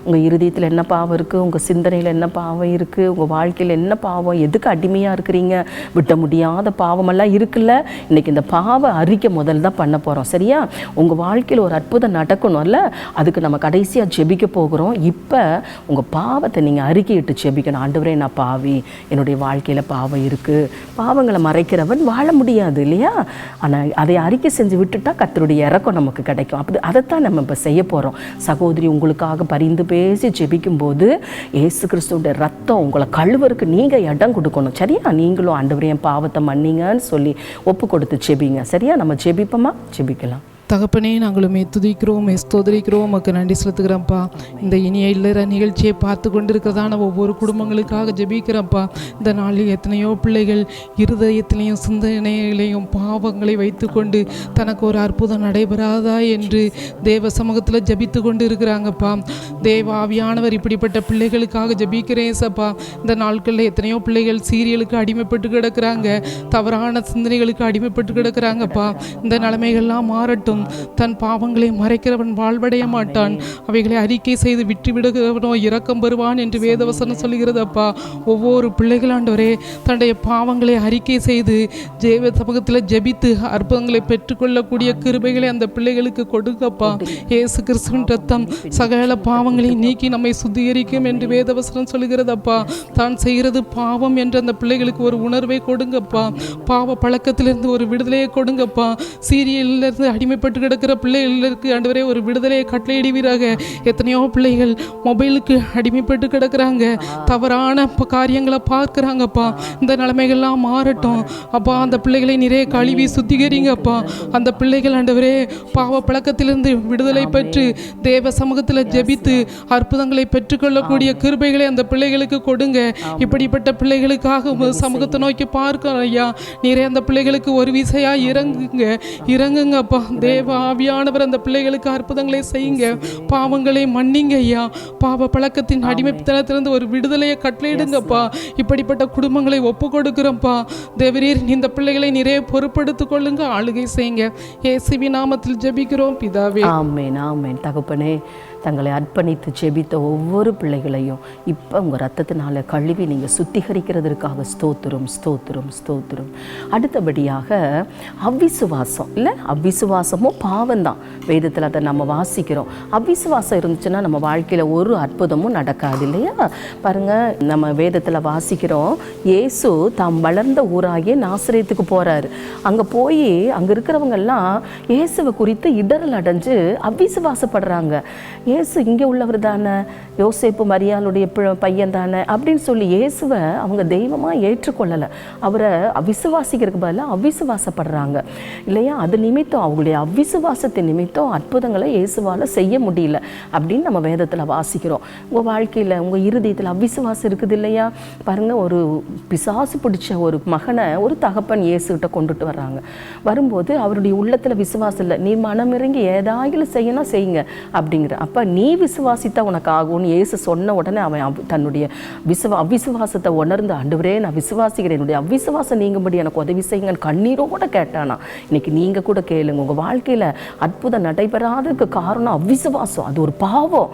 உங்கள் இருதயத்தில் என்ன பாவம் இருக்குது? உங்கள் சிந்தனையில் என்ன பாவம் இருக்குது? உங்கள் வாழ்க்கையில் என்ன பாவம்? எதுக்கு அடிமையாக இருக்கிறீங்க? விட்ட முடியாத பாவமெல்லாம் இருக்குல்ல. இன்றைக்கி இந்த பாவ அறிக்கை முதல் தான் பண்ண போகிறோம், சரியா? உங்கள் வாழ்க்கையில் ஒரு அற்புதம் நடக்கணும்ல, அதுக்கு நம்ம கடைசியாக ஜெபிக்க போகிறோம். இப்போ உங்கள் பாவத்தை நீங்கள் அறிக்கையிட்டு ஜெபிக்கணும். ஆண்டவரே, நான் பாவி, என்னுடைய வாழ்க்கையில் பாவம் இருக்குது. பாவங்களை மறைக்கிறவன் வாழ முடியாது இல்லையா? ஆனால் அதை அறிக்கை செஞ்சு விட்டுட்டா கர்த்தருடைய இறக்கம் நமக்கு கிடைக்கும். அப்படி அதைத்தான் நம்ம இப்போ செய்ய போகிறோம். சகோதரி, உங்களுக்காக பரிந்து பேசி ஜெபிக்கும்போது இயேசு கிறிஸ்துவோட ரத்தம் உங்களை கழுவருக்கு நீங்கள் இடம் கொடுக்கணும், சரியா? நீங்களும் ஆண்டவரே என் பாவத்தை மன்னிங்கன்னு சொல்லி ஒப்பு கொடுத்து ஜெபிங்க, சரியா? நம்ம ஜெபிப்போமா? ஜெபிக்கலாம். தகப்பனே, நாங்களுமே துதிக்கிறோம், ஸ்தோத்திரிக்கிறோம், உமக்கு நன்றி செலுத்துகிறோம்ப்பா. இந்த இனிய இல்லற நிகழ்ச்சியை பார்த்து கொண்டிருக்கிறதான ஒவ்வொரு குடும்பங்களுக்காக ஜெபிக்கிறோம்ப்பா. இந்த நாளில் எத்தனையோ பிள்ளைகள் இருதயத்திலையும் சிந்தனைகளையும் பாவங்களை வைத்து கொண்டு தனக்கு ஒரு அற்புதம் நடைபெறாதா என்று தேவ சமூகத்தில் ஜெபித்து கொண்டு இருக்கிறாங்கப்பா. தேவ ஆவியானவர் இப்படிப்பட்ட பிள்ளைகளுக்காக ஜெபிக்கிறேன் சப்பா. இந்த நாட்களில் எத்தனையோ பிள்ளைகள் சீரியலுக்கு அடிமைப்பட்டு கிடக்கிறாங்க, தவறான சிந்தனைகளுக்கு அடிமைப்பட்டு கிடக்கிறாங்கப்பா. இந்த நிலைமைகள்லாம் மாறட்டும். தன் பாவங்களை மறைக்கிறவன் வாழ்வடைய மாட்டான், அவைகளை அறிக்கை செய்து விட்டு விடுகிறவனோ இரக்கம் பெறுவான் என்று வேதவசனம் சொல்கிறது அப்பா. ஒவ்வொரு பிள்ளைகளாண்டவரே தன்னுடைய பாவங்களை அறிக்கை செய்து தேவ சமூகத்தில் ஜெபித்து அற்புதங்களை பெற்றுக்கொள்ளக்கூடிய கிருபைகளை அந்த பிள்ளைகளுக்கு கொடுங்கப்பா. இயேசு கிறிஸ்துவின் ரத்தம் சகல பாவங்களை நீக்கி நம்மை சுத்திகரிக்கும் என்று வேதவசனம் சொல்கிறதப்பா. தான் செய்கிறது பாவம் என்று அந்த பிள்ளைகளுக்கு ஒரு உணர்வை கொடுங்கப்பா. பாவ பழக்கத்திலிருந்து ஒரு விடுதலையை கொடுங்கப்பா. சீரியலிருந்து அடிமைப்பட்டு கிடக்கிற பிள்ளைகளுக்கு ஆண்டவரே ஒரு விடுதலையை கட்டளையிடுவீராக. எத்தனையோ பிள்ளைகள் மொபைலுக்கு அடிமைப்பட்டு கிடக்கிறாங்க, தவறான காரியங்களை பார்க்குறாங்கப்பா. இந்த நிலைமைகள்லாம் மாறட்டும் அப்பா. அந்த பிள்ளைகளை நிறைய கழுவி சுத்திகரிங்கப்பா. அந்த பிள்ளைகள் ஆண்டவரே பாவ பழக்கத்திலிருந்து விடுதலை பெற்று தேவ சமூகத்தில் ஜெபித்து அற்புதங்களை பெற்றுக்கொள்ளக்கூடிய கிருபைகளை அந்த பிள்ளைகளுக்கு கொடுங்க. இப்படிப்பட்ட பிள்ளைகளுக்காக சமூகத்தை நோக்கி பார்க்கிறோம் ஐயா. நிறைய அந்த பிள்ளைகளுக்கு ஒரு விசையா இறங்குங்கப்பா. தேவ ஆவியானவர் அந்த பிள்ளைகளுக்கு அற்புதங்களை செய்யுங்க. பாவங்களை மன்னிங்க ஐயா. பாவ பழக்கத்தின் அடிமைத்தனத்திலிருந்து ஒரு விடுதலையை கட்டளையிடுங்கப்பா. இப்படிப்பட்ட குடும்பங்களை ஒப்பு கொடுக்கிறோம்ப்பா. தேவரீர் இந்த பிள்ளைகளை நிறைய பொறுப்படுத்திக் கொள்ளுங்க, ஆளுகை செய்யுங்க. இயேசுவின் நாமத்தில் ஜெபிக்கிறோம் பிதாவே. ஆமென், ஆமென். தகப்பனே, தங்களை அர்ப்பணித்து ஜெபித்த ஒவ்வொரு பிள்ளைகளையும் இப்போ உங்கள் ரத்தத்தினால கழுவி நீங்கள் சுத்திகரிக்கிறதுக்காக ஸ்தோத்திரம், ஸ்தோத்திரம், ஸ்தோத்திரம். அடுத்தபடியாக அவ்விசுவாசம் இல்லை, அவ்விசுவாசமும் பாவம்தான். வேதத்தில் அதை நம்ம வாசிக்கிறோம். அவ்விசுவாசம் இருந்துச்சுன்னா நம்ம வாழ்க்கையில் ஒரு அற்புதமும் நடக்காது இல்லையா? பாருங்கள், நம்ம வேதத்தில் வாசிக்கிறோம், இயேசு தாம் வளர்ந்த ஊராகிய நாசரேத்துக்கு போகிறாரு. அங்கே போய் அங்கே இருக்கிறவங்கெல்லாம் இயேசுவை குறித்து இடரல் அடைஞ்சு அவ்விசுவாசப்படுறாங்க. இயேசு இங்கே உள்ளவர் தானே, யோசேப்பு மரியாளுடைய பையன் தானே அப்படின்னு சொல்லி இயேசுவை அவங்க தெய்வமாக ஏற்றுக்கொள்ளலை. அவரை அவிசுவாசிக்கிறதுக்கு பதிலாக அவிசுவாசப்படுறாங்க இல்லையா? அது நிமித்தம் அவங்களுடைய அவிசுவாசத்தின் நிமித்தம் அற்புதங்களை இயேசுவால் செய்ய முடியல அப்படின்னு நம்ம வேதத்தில் வாசிக்கிறோம். உங்கள் வாழ்க்கையில் உங்கள் இருதயத்தில் அவிசுவாசம் இருக்குது இல்லையா? பாருங்கள், ஒரு பிசாசு பிடிச்ச ஒரு மகனை ஒரு தகப்பன் இயேசுகிட்ட கொண்டுட்டு வர்றாங்க. வரும்போது அவருடைய உள்ளத்தில் விசுவாசம் இல்லை. நீ மனமிறங்கி ஏதாயிலும் செய்யணும் செய்யுங்க அப்படிங்கிற. அப்போ நீ விசுவாசித்தா உனக்கு ஆகும்னு இயேசு சொன்ன உடனே அவன் தன்னுடைய அவிசுவாசத்தை உணர்ந்து, ஆண்டவரே நான் விசுவாசிக்கிறேன், என்னுடைய அவிசுவாசம் நீங்கும்படி எனக்கு உதவி செய்யுங்கன்னு கண்ணீரோட கேட்டானா. இன்னைக்கு நீங்கள் கூட கேளுங்க, உங்கள் வாழ்க்கையில் அற்புதம் நடைபெறாததுக்கு காரணம் அவிசுவாசம். அது ஒரு பாவம்.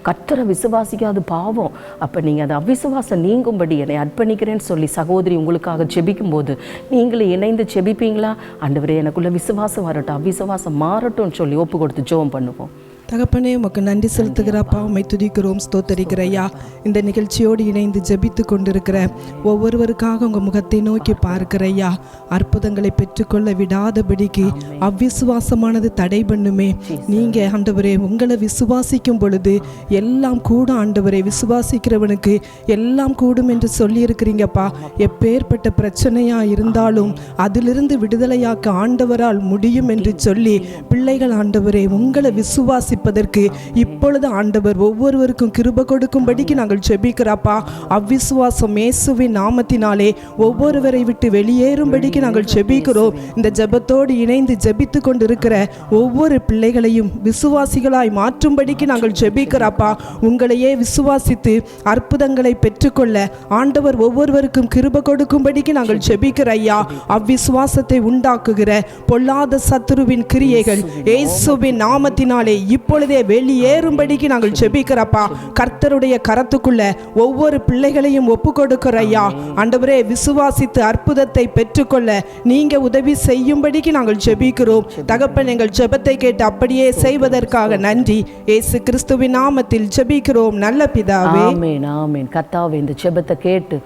கர்த்தரை விசுவாசிக்காது பாவம். அப்போ நீங்கள் அந்த அவிசுவாசம் நீங்கும்படி என்னை அர்ப்பணிக்கிறேன்னு சொல்லி சகோதரி உங்களுக்காக ஜெபிக்கும் போது நீங்களே இணைந்து ஜெபிப்பீங்களா? ஆண்டவரே எனக்குள்ள விசுவாசம் வரட்டும், அவிசுவாசம் மாறட்டும்னு சொல்லி ஒப்பு கொடுத்து ஜெபம் பண்ணுவோம். தகப்பனே, உமக்கு நன்றி செலுத்துகிறப்பா, உம்மை துதிக்கிறோம், ஸ்தோத்தரிக்கிறையா. இந்த நிகழ்ச்சியோடு இணைந்து ஜெபித்து கொண்டிருக்கிற ஒவ்வொருவருக்காக உங்கள் முகத்தை நோக்கி பார்க்கிறையா. அற்புதங்களை பெற்றுக்கொள்ள விடாதபடிக்கு அவ்விசுவாசமானது தடை பண்ணுமே. நீங்கள் ஆண்டவரே உங்களை விசுவாசிக்கும் பொழுது எல்லாம் கூட ஆண்டவரே, விசுவாசிக்கிறவனுக்கு எல்லாம் கூடும் என்று சொல்லியிருக்கிறீங்கப்பா. எப்பேற்பட்ட பிரச்சனையாக இருந்தாலும் அதிலிருந்து விடுதலையாக்க ஆண்டவரால் முடியும் என்று சொல்லி பிள்ளைகள் ஆண்டவரே உங்களை விசுவாசி இப்பொழுது ஆண்டவர் ஒவ்வொருவருக்கும் கிருபை கொடுக்கும்படிக்கு நாங்கள் ஜெபிக்கிறப்பா. அவ்விசுவாசம் இயேசுவின் நாமத்தினாலே ஒவ்வொருவரை விட்டு வெளியேறும்படிக்கு நாங்கள் ஜெபிக்கிறோம். இந்த ஜெபத்தோடு இணைந்து ஜெபித்து கொண்டிருக்கிற ஒவ்வொரு பிள்ளைகளையும் விசுவாசிகளாய் மாற்றும்படிக்கு நாங்கள் ஜெபிக்கிறப்பா. உங்களையே விசுவாசித்து அற்புதங்களை பெற்றுக்கொள்ள ஆண்டவர் ஒவ்வொருவருக்கும் கிருபை கொடுக்கும்படிக்கு நாங்கள் ஜெபிக்கிற ஐயா. அவ்விசுவாசத்தை உண்டாக்குகிற பொல்லாத சத்துருவின் கிரியைகள் இயேசுவின் நாமத்தினாலே இப்பொழுதே வெளியேறும்படிக்கு நாங்கள் ஜெபிக்கிறப்பா. கர்த்தருடைய கரத்துக்குள்ள ஒவ்வொரு பிள்ளைகளையும் ஒப்பு கொடுக்கிற ஐயா. ஆண்டவரே, விசுவாசித்து அற்புதத்தை பெற்றுக்கொள்ள நீங்க உதவி செய்யும்படிக்கு நாங்கள் ஜெபிக்கிறோம். தகப்பன், எங்கள் ஜெபத்தை கேட்டு அப்படியே செய்வதற்காக நன்றி. இயேசு கிறிஸ்துவின் நாமத்தில் ஜெபிக்கிறோம் நல்ல பிதாவே. ஆமென், ஆமென். கர்த்தாவே, இந்த ஜெபத்தை கேட்டு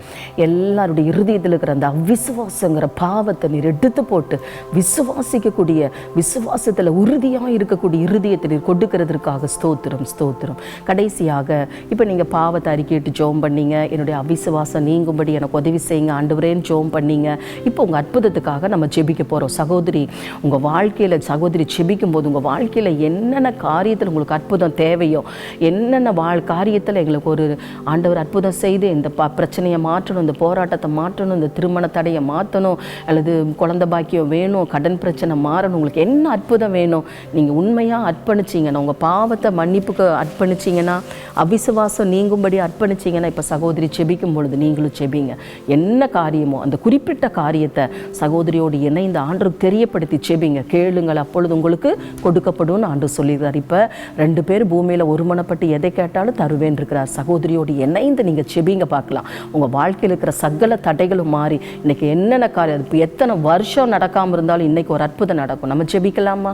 எல்லாருடைய இருதயத்தில் இருக்கிற அந்த அவிசுவாசங்கிற பாவத்தை நீர் எடுத்து போட்டு விசுவாசிக்கக்கூடிய, விசுவாசத்தில் உறுதியாக இருக்கக்கூடிய இருதயத்தை நீர் கொடுக்கிறதுக்காக ஸ்தோத்திரம், ஸ்தோத்திரம். கடைசியாக இப்போ நீங்கள் பாவத்தை அறிக்கையிட்டு ஜெபம் பண்ணீங்க, என்னுடைய அவிசுவாசம் நீங்கும்படி எனக்கு உதவி செய்யுங்க ஆண்டவரேன்னு ஜெபம் பண்ணீங்க. இப்போ உங்கள் அற்புதத்துக்காக நம்ம ஜெபிக்க போகிறோம். சகோதரி, உங்கள் வாழ்க்கையில் சகோதரி ஜெபிக்கும் போது உங்கள் வாழ்க்கையில் என்னென்ன காரியத்தில் உங்களுக்கு அற்புதம் தேவையோ, என்னென்ன காரியத்தில் எங்களுக்கு ஒரு ஆண்டவர் அற்புதம் செய்து இந்த பிரச்சனையை மாற்றணும், இந்த போராட்டத்தை மாற்றணும், இந்த திருமண தடையை மாற்றணும், அல்லது குழந்தை பாக்கியம் வேணும், கடன் பிரச்சனை மாறணும், உங்களுக்கு என்ன அற்புதம் வேணும், நீங்கள் உண்மையாக அர்ப்பணிச்சிங்கன்னா, உங்கள் பாவத்தை மன்னிப்புக்கு அர்ப்பணிச்சிங்கன்னா, அவிசுவாசம் நீங்கும்படி அர்ப்பணிச்சிங்கன்னா, இப்போ சகோதரி செபிக்கும் பொழுது நீங்களும் செபிங்க. என்ன காரியமோ அந்த குறிப்பிட்ட காரியத்தை சகோதரியோடு இணைந்து ஆண்டவருக்கு தெரியப்படுத்தி செபிங்க. கேளுங்கள், அப்பொழுது உங்களுக்கு கொடுக்கப்படும் ஆண்டவர் சொல்லிடுறார். இப்போ 2 பேர் பூமியில் ஒருமனப்பட்டு எதை கேட்டாலும் தருவேன் இருக்கிறார். சகோதரியோடு இணைந்து நீங்கள் செபிங்க, பார்க்கலாம் உங்கள் வாழ்க்கையில் இருக்கிற சகல தடைகளும் மாறி இன்னைக்கு என்னென்ன காரியம், இப்போ எத்தனை வருஷம் நடக்காமல் இருந்தாலும் இன்னைக்கு ஒரு அற்புதம் நடக்கும். நம்ம செபிக்கலாமா?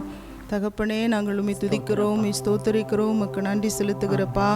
தகப்பனே, நாங்கள் உம்மை துதிக்கிறோம், ஸ்தோத்தரிக்கிறோம், உமக்கு நன்றி செலுத்துகிறப்பா.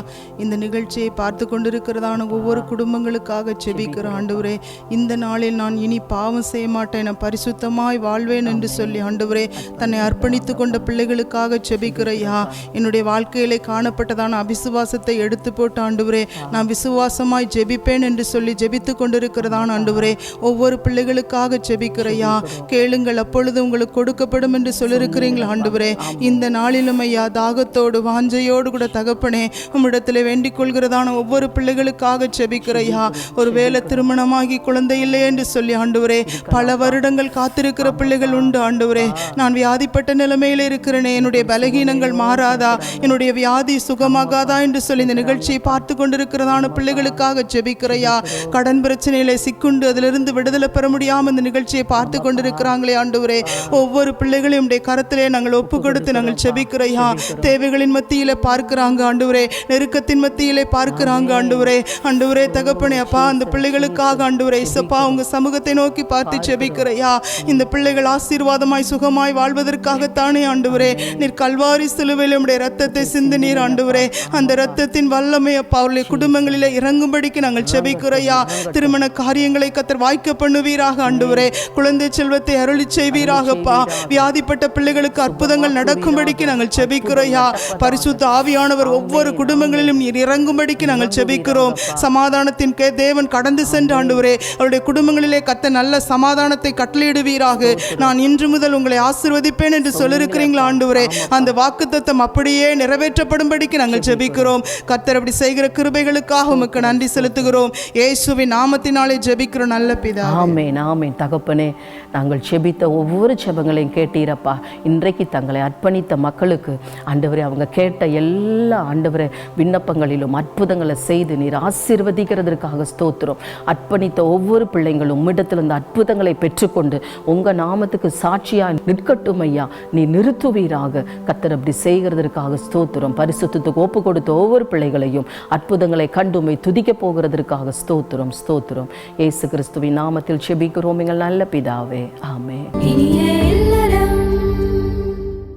இந்த நிகழ்ச்சியை பார்த்து கொண்டிருக்கிறதான ஒவ்வொரு குடும்பங்களுக்காக செபிக்கிறோம் ஆண்டவரே. இந்த நாளில் நான் இனி பாவம் செய்ய மாட்டேன், நான் பரிசுத்தமாய் வாழ்வேன் என்று சொல்லி ஆண்டவரே தன்னை அர்ப்பணித்து கொண்ட பிள்ளைகளுக்காக செபிக்கிறையா. என்னுடைய வாழ்க்கையிலே காணப்பட்டதான அவிசுவாசத்தை எடுத்து போட்டு ஆண்டவரே நான் விசுவாசமாய் ஜெபிப்பேன் என்று சொல்லி ஜெபித்து கொண்டிருக்கிறதான ஆண்டவரே ஒவ்வொரு பிள்ளைகளுக்காக செபிக்கிறையா. கேளுங்கள், அப்பொழுது உங்களுக்கு கொடுக்கப்படும் என்று சொல்லியிருக்கிறீங்களா ஆண்டவரே. இந்த நாளிலும் ஐயா தாகத்தோடு வாஞ்சையோடு கூட தகப்பனே உம்மிடத்தில் வேண்டிக் கொள்கிறதான ஒவ்வொரு பிள்ளைகளுக்காக செபிக்கிறையா. ஒருவேளை திருமணமாகி குழந்தை இல்லை என்று சொல்லி ஆண்டவரே பல வருடங்கள் காத்திருக்கிற பிள்ளைகள் உண்டு ஆண்டவரே. நான் வியாதிப்பட்ட நிலைமையில் இருக்கிறேனே, என்னுடைய பலகீனங்கள் மாறாதா, என்னுடைய வியாதி சுகமாகாதா என்று சொல்லி இந்த நிகழ்ச்சியை பார்த்து கொண்டிருக்கிறதான பிள்ளைகளுக்காக செபிக்கிறையா. கடன் பிரச்சனையில சிக்குண்டு அதிலிருந்து விடுதலை பெற முடியாமல் இந்த நிகழ்ச்சியை பார்த்து கொண்டிருக்கிறாங்களே ஆண்டவரே, ஒவ்வொரு பிள்ளைகளையும் கரத்திலே நாங்கள் ஒப்பு கொடுத்து நாங்கள் செபிக்கிறையா. தேவைகளின் மத்தியில பார்க்கிறாங்க ஆண்டவரே, நெருக்கத்தின் மத்தியிலே பார்க்கிறாங்க ஆண்டவரே. ஆண்டவரே தகப்பனே அப்பா, அந்த பிள்ளைகளுக்காக ஆண்டவரே இசப்பா உங்க சமூகத்தை நோக்கி பார்த்து செபிக்கிறையா. இந்த பிள்ளைகள் ஆசீர்வாதமாய் சுகமாய் வாழ்வதற்காகத்தானே ஆண்டவரே நீர் கல்வாரி சிலுவையில் உம்முடைய ரத்தத்தை சிந்தினீர் ஆண்டவரே. அந்த ரத்தத்தின் வல்லமை அப்பா அவருடைய குடும்பங்களில் இறங்கும்படிக்கு நாங்கள் செபிக்கிறையா. திருமண காரியங்களை கர்த்தர் வாய்க்க பண்ணுவீராக ஆண்டவரே. குழந்தை செல்வத்தை அருளி செய்வீராகப்பா. வியாதிப்பட்ட பிள்ளைகளுக்கு அற்புதங்கள் அற்புதங்கள் நடக்கும்படிக்கு நாங்கள் செபிக்கிறோம் ஐயா. பரிசுத்த ஆவியானவர் ஒவ்வொரு குடும்பங்களிலும் நீர் இறங்கும்படிக்கு நாங்கள் செபிக்கிறோம். சமாதானத்தின் தேவன் கடந்து சென்ற ஆண்டவரே, அவருடைய குடும்பங்களிலே கத்த நல்ல சமாதானத்தை கட்டளையிடுவீராக. நான் இன்று முதல் உங்களை ஆசீர்வதிப்பேன் என்று சொல்லியிருக்கிறீங்களா ஆண்டவரே, அந்த வாக்குத்தத்தம் அப்படியே நிறைவேற்றப்படும்படிக்கு நாங்கள் ஜெபிக்கிறோம். கர்த்தர் அப்படி செய்கிற கிருபைகளுக்காக உமக்கு நன்றி செலுத்துகிறோம். இயேசுவின் நாமத்தினாலே ஜெபிக்கிறோம் நல்ல பிதாவே. ஆமென் ஆமென். தகப்பனே, நாங்கள் ஜெபித்த ஒவ்வொரு ஜெபங்களையும் கேட்டீரப்பா. இன்றைக்கு தங்களை அர்ப்பணித்த மக்களுக்கு ஆண்டவரே, அவங்க கேட்ட எல்லா ஆண்டவரே விண்ணப்பங்களிலும் அற்புதங்களை செய்து நீர் ஆசீர்வதிக்கிறதற்காக ஸ்தோத்திரம். அர்ப்பணித்த ஒவ்வொரு பிள்ளைங்களும் உம்மிடத்தில் இந்த அற்புதங்களை பெற்றுக்கொண்டு உங்க நாமத்துக்கு சாட்சியா நிற்கட்டும் ஐயா. நீ நிறுத்துவீராக. கர்த்தர் அப்படி செய்கிறதற்காக ஸ்தோத்திரம். பரிசுத்தத்துக்கு ஒப்பு கொடுத்த ஒவ்வொரு பிள்ளைகளையும் அற்புதங்களை கண்டுமை துதிக்க போகிறதற்காக ஸ்தோத்திரம் ஸ்தோத்திரம். இயேசு கிறிஸ்துவின் நாமத்தில் ஜெபிக்கிறோம் எங்கள் நல்ல பிதாவே, ஆமென்.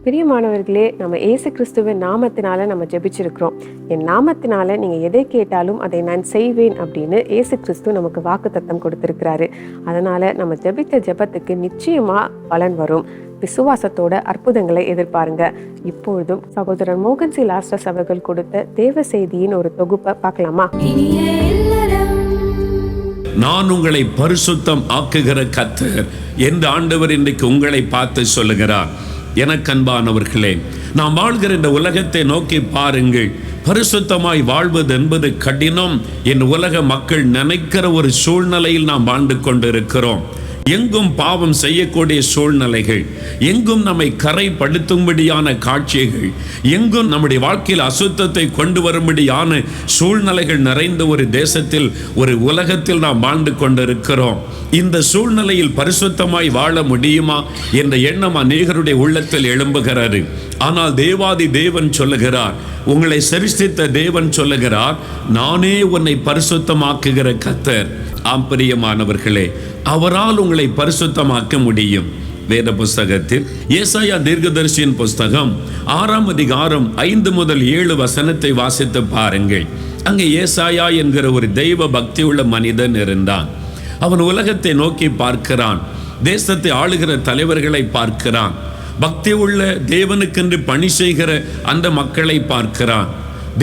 பிரியமானவர்களே, நம்ம இயேசு கிறிஸ்துவின் நாமத்தினால நம்ம ஜெபிச்சிருக்கிறோம். என் நாமத்தினால நீங்கள் எதை கேட்டாலும் அதை நான் செய்வேன் அப்படின்னு இயேசு கிறிஸ்து நமக்கு வாக்குத்தத்தம் கொடுத்திருக்கிறாரு. அதனால நம்ம ஜெபித்த ஜெபத்துக்கு நிச்சயமா பலன் வரும். விசுவாசத்தோட அற்புதங்களை எதிர்பாருங்க. இப்பொழுதும் சகோதரர் மோகன் சி லாஸ்டஸ் அவர்கள் கொடுத்த தேவ செய்தியின் ஒரு தொகுப்பை பார்க்கலாமா? நான் உங்களை பரிசுத்தம் ஆக்குகிற கர்த்தர் என்று ஆண்டவர் இன்றைக்கு உங்களை பார்த்து சொல்லுகிறார். எனக்கு அன்பானவர்களே, நாம் வாழ்கிற இந்த உலகத்தை நோக்கி பாருங்கள். பரிசுத்தமாய் வாழ்வது என்பது கடினம் என்று உலக மக்கள் நினைக்கிற ஒரு சூழ்நிலையில் நாம் வாழ்ந்து கொண்டிருக்கிறோம். எங்கும் பாவம் செய்யக்கூடிய சூழ்நிலைகள், எங்கும் நம்மை கரைப்படுத்தும்படியான காட்சிகள், எங்கும் நம்முடைய வாழ்க்கையில் அசுத்தத்தை கொண்டு வரும்படியான சூழ்நிலைகள் நிறைந்த ஒரு தேசத்தில், ஒரு உலகத்தில் நாம் வாழ்ந்து கொண்டிருக்கிறோம். இந்த சூழ்நிலையில் பரிசுத்தமாய் வாழ முடியுமா என்ற எண்ணம் அநேகருடைய உள்ளத்தில் எழும்புகிறது. ஆனால் தேவாதி தேவன் சொல்லுகிறார், உங்களை சரிசித்த தேவன் சொல்லுகிறார், நானே உன்னை பரிசுத்தமாக்குகிற கர்த்தர். ஆம் பிரியமானவர்களே, அவரால் உங்களை பரிசுத்தமாக்க முடியும். வேத புஸ்தகத்தில் ஏசாயா தீர்க்கதரிசியின் புஸ்தகம் 6ஆம் அதிகாரம் 5 முதல் 7 வசனத்தை வாசித்து பாருங்கள். அங்கே ஏசாயா என்கிற ஒரு தெய்வ பக்தி உள்ள மனிதன் இருந்தான். அவன் உலகத்தை நோக்கி பார்க்கிறான். தேசத்தை ஆளுகிற தலைவர்களை பார்க்கிறான். பக்தி உள்ள தேவனுக்கென்று பணி செய்கிற அந்த மக்களை பார்க்கிறான்.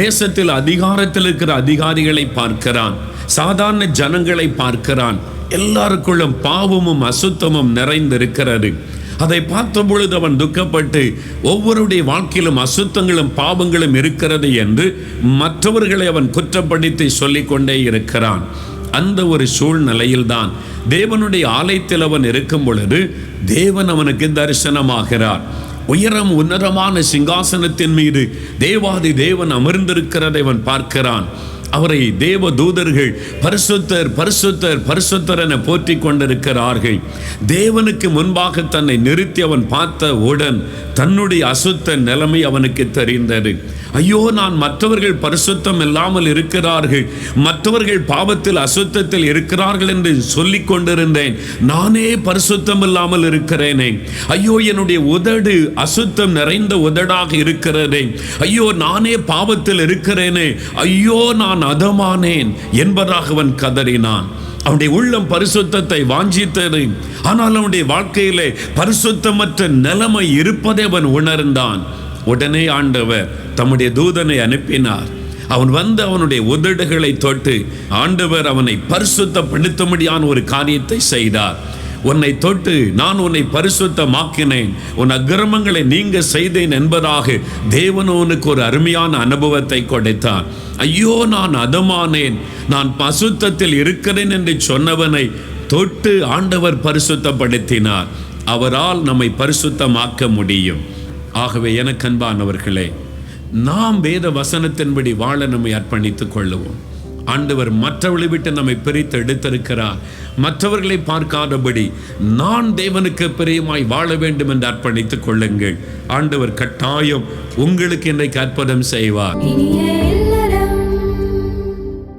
தேசத்தில் அதிகாரத்தில் இருக்கிற அதிகாரிகளை பார்க்கிறான். சாதாரண ஜனங்களை பார்க்கிறான். எல்லாருக்குள்ளும் பாவமும் அசுத்தமும் நிறைந்திருக்கிறது. அதை பார்த்த பொழுது அவன் துக்கப்பட்டு, ஒவ்வொருடைய வாழ்க்கையிலும் அசுத்தங்களும் பாவங்களும் இருக்கிறது என்று மற்றவர்களை அவன் குற்றப்படுத்தி சொல்லிக்கொண்டே இருக்கிறான். அந்த ஒரு சூழ்நிலையில்தான் தேவனுடைய ஆலயத்தில் அவன் இருக்கும் பொழுது தேவன் அவனுக்கு தரிசனமாகிறார். உயரம் உன்னதமான சிங்காசனத்தின் மீது தேவாதி தேவன் அமர்ந்திருக்கிறதை அவன் பார்க்கிறான். அவரை தேவ தூதர்கள் பரிசுத்தர் பரிசுத்தர் பரிசுத்தர் என போற்றி கொண்டிருக்கிறார்கள். தேவனுக்கு முன்பாக தன்னை நிறுத்தி அவன் பார்த்த உடன் தன்னுடைய அசுத்த நிலைமை அவனுக்கு தெரிந்தது. ஐயோ, நான் மற்றவர்கள் பரிசுத்தம் இல்லாமல் இருக்கிறார்கள், மற்றவர்கள் பாவத்தில் அசுத்தத்தில் இருக்கிறார்கள் என்று சொல்லிக் கொண்டிருந்தேன். நானே பரிசுத்தம் இல்லாமல் இருக்கிறேனே. ஐயோ, என்னுடைய உதடு அசுத்தம் நிறைந்த உதடாக இருக்கிறதே. ஐயோ, நானே பாவத்தில் இருக்கிறேனே. ஐயோ, நான் அதமானேன் என்பதாக அவன் கதறினான். அவனுடைய உள்ளம் பரிசுத்தத்தை வாஞ்சித்தது. ஆனால் அவனுடைய வாழ்க்கையிலே பரிசுத்தமற்ற நிலைமை இருப்பதை அவன் உணர்ந்தான். உடனே ஆண்டவர் தம்முடைய தூதனை அனுப்பினார். அவன் வந்து அவனுடைய உதடுகளை தொட்டு ஆண்டவர் அவனை பரிசுத்தப்படுத்தும்படியான ஒரு காரியத்தை செய்தார். உன்னை தொட்டு நான் உன்னை பரிசுத்தமாக்கினேன், உன் அக்கிரமங்களை நீங்க செய்தேன் என்பதாக தேவனுக்கு ஒரு அருமையான அனுபவத்தை கொடுத்தார். ஐயோ, நான் அதமானேன், நான் பசுத்தத்தில் இருக்கிறேன் என்று சொன்னவனை தொட்டு ஆண்டவர் பரிசுத்தப்படுத்தினார். அவரால் நம்மை பரிசுத்தமாக்க முடியும். ஆகவே எனக்கு அன்பானவர்களே, நாம் வேத வசனத்தின்படி வாழ நம்மை அர்ப்பணித்துக் கொள்ளுவோம். ஆண்டவர் மற்றவர்களை விட்டு நம்மை பிரித்து எடுத்திருக்கிறார். மற்றவர்களை பார்க்காதபடி நான் தேவனுக்கு பிரியமாய் வாழ வேண்டும் என்று அர்ப்பணித்துக் கொள்ளுங்கள். ஆண்டவர் கட்டாயம் உங்களுக்கு இன்றைக்கு அற்புதம் செய்வார்.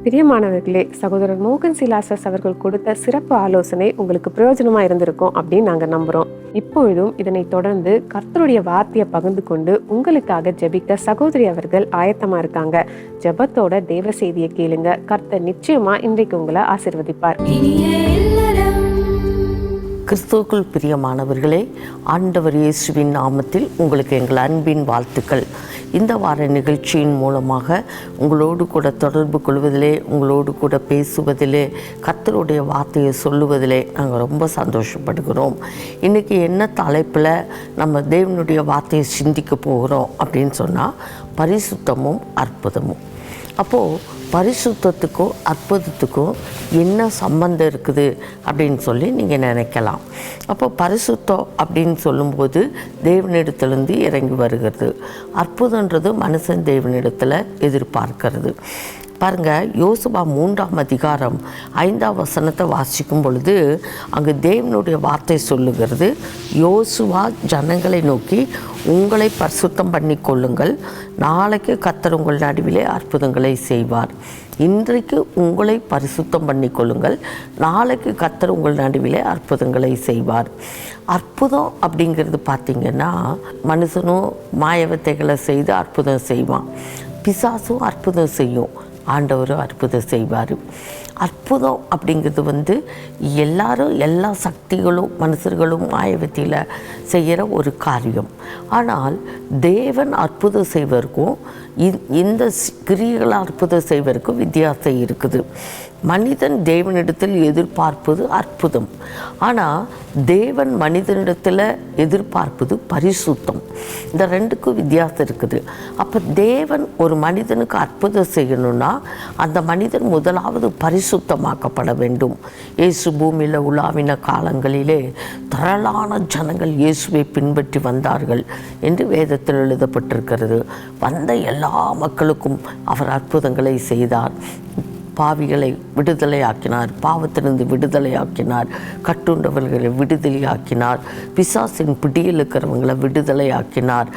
பிரியமானவர்களே, சகோதரர் மோகன் சி லாஸ்டஸ் அவர்கள் கொடுத்த சிறப்பு ஆலோசனை உங்களுக்கு பிரயோஜனமா இருந்திருக்கும் அப்படின்னு நாங்க நம்புறோம். இப்பொழுதும் இதனை தொடர்ந்து கர்த்தருடைய வார்த்தையை பகிர்ந்து கொண்டு உங்களுக்காக ஜெபிக்க சகோதரி அவர்கள் ஆயத்தமா இருக்காங்க. ஜெபத்தோட தேவ செய்தியை கேளுங்க. கர்த்தர் நிச்சயமா இன்றைக்கு உங்களை ஆசீர்வதிப்பார். கிறிஸ்துவுக்குள் பிரியமானவர்களே, ஆண்டவர் இயேசுவின் நாமத்தில் உங்களுக்கு எங்கள் அன்பின் வாழ்த்துக்கள். இந்த வார நிகழ்ச்சியின் மூலமாக உங்களோடு கூட தொடர்பு கொள்வதிலே, உங்களோடு கூட பேசுவதிலே, கர்த்தருடைய வார்த்தையை சொல்லுவதிலே நாங்கள் ரொம்ப சந்தோஷப்படுகிறோம். இன்றைக்கி என்ன தலைப்பில் நம்ம தேவனுடைய வார்த்தையை சிந்திக்க போகிறோம் அப்படின்னு சொன்னால், பரிசுத்தமும் அற்புதமும். அப்போது பரிசுத்தத்துக்கும் அற்புதத்துக்கும் என்ன சம்பந்தம் இருக்குது அப்படின்னு சொல்லி நீங்கள் நினைக்கலாம். அப்போ பரிசுத்தம் அப்படின்னு சொல்லும்போது தேவனிடத்திலிருந்து இறங்கி வருகிறது. அற்புதன்றது மனுஷன் தேவனிடத்தில் எதிர்பார்க்கிறது. பாருங்கள், யோசுவா 3ஆம் அதிகாரம் 5ஆம் வசனத்தை வாசிக்கும் பொழுது அங்கு தேவனுடைய வார்த்தை சொல்லுகிறது, யோசுவா ஜனங்களை நோக்கி, உங்களை பரிசுத்தம் பண்ணி கொள்ளுங்கள், நாளைக்கு கர்த்தர் உங்கள் நடுவிலே அற்புதங்களை செய்வார். இன்றைக்கு உங்களை பரிசுத்தம் பண்ணி கொள்ளுங்கள், நாளைக்கு கர்த்தர் உங்கள் நடுவிலே அற்புதங்களை செய்வார். அற்புதம் அப்படிங்கிறது பார்த்திங்கன்னா, மனுஷனும் மாயவத்தைகளை செய்து அற்புதம் செய்வான், பிசாசும் அற்புதம் செய்யும், ஆண்டவரும் அற்புதம் செய்வார். அற்புதம் அப்படிங்கிறது எல்லாரும் எல்லா சக்திகளும் மனுஷர்களும் மாயவத்தியில் செய்கிற ஒரு காரியம். ஆனால் தேவன் அற்புதம் செய்வதற்கும் இந்த கிரியைகளை அற்புதம் செய்வதற்கும் வித்தியாசம் இருக்குது. மனிதன் தேவனிடத்தில் எதிர்பார்ப்பது அற்புதம், ஆனால் தேவன் மனிதனிடத்தில் எதிர்பார்ப்பது பரிசுத்தம். இந்த ரெண்டுக்கும் வித்தியாசம் இருக்குது. அப்போ தேவன் ஒரு மனிதனுக்கு அற்புதம் செய்யணும்னா அந்த மனிதன் முதலாவது பரிசுத்தமாக்கப்பட வேண்டும். இயேசு பூமியில் உலாவின காலங்களிலே திரளான ஜனங்கள் இயேசுவை பின்பற்றி வந்தார்கள் என்று வேதத்தில் எழுதப்பட்டிருக்கிறது. வந்த எல்லா மக்களுக்கும் அவர் அற்புதங்களை செய்தார். பாவிகளை விடுதலையாக்கினார், பாவத்திலிருந்து விடுதலையாக்கினார், கட்டுண்டவர்களை விடுதலையாக்கினார், பிசாசின் பிடியில் இருக்கிறவங்களை விடுதலையாக்கினார்.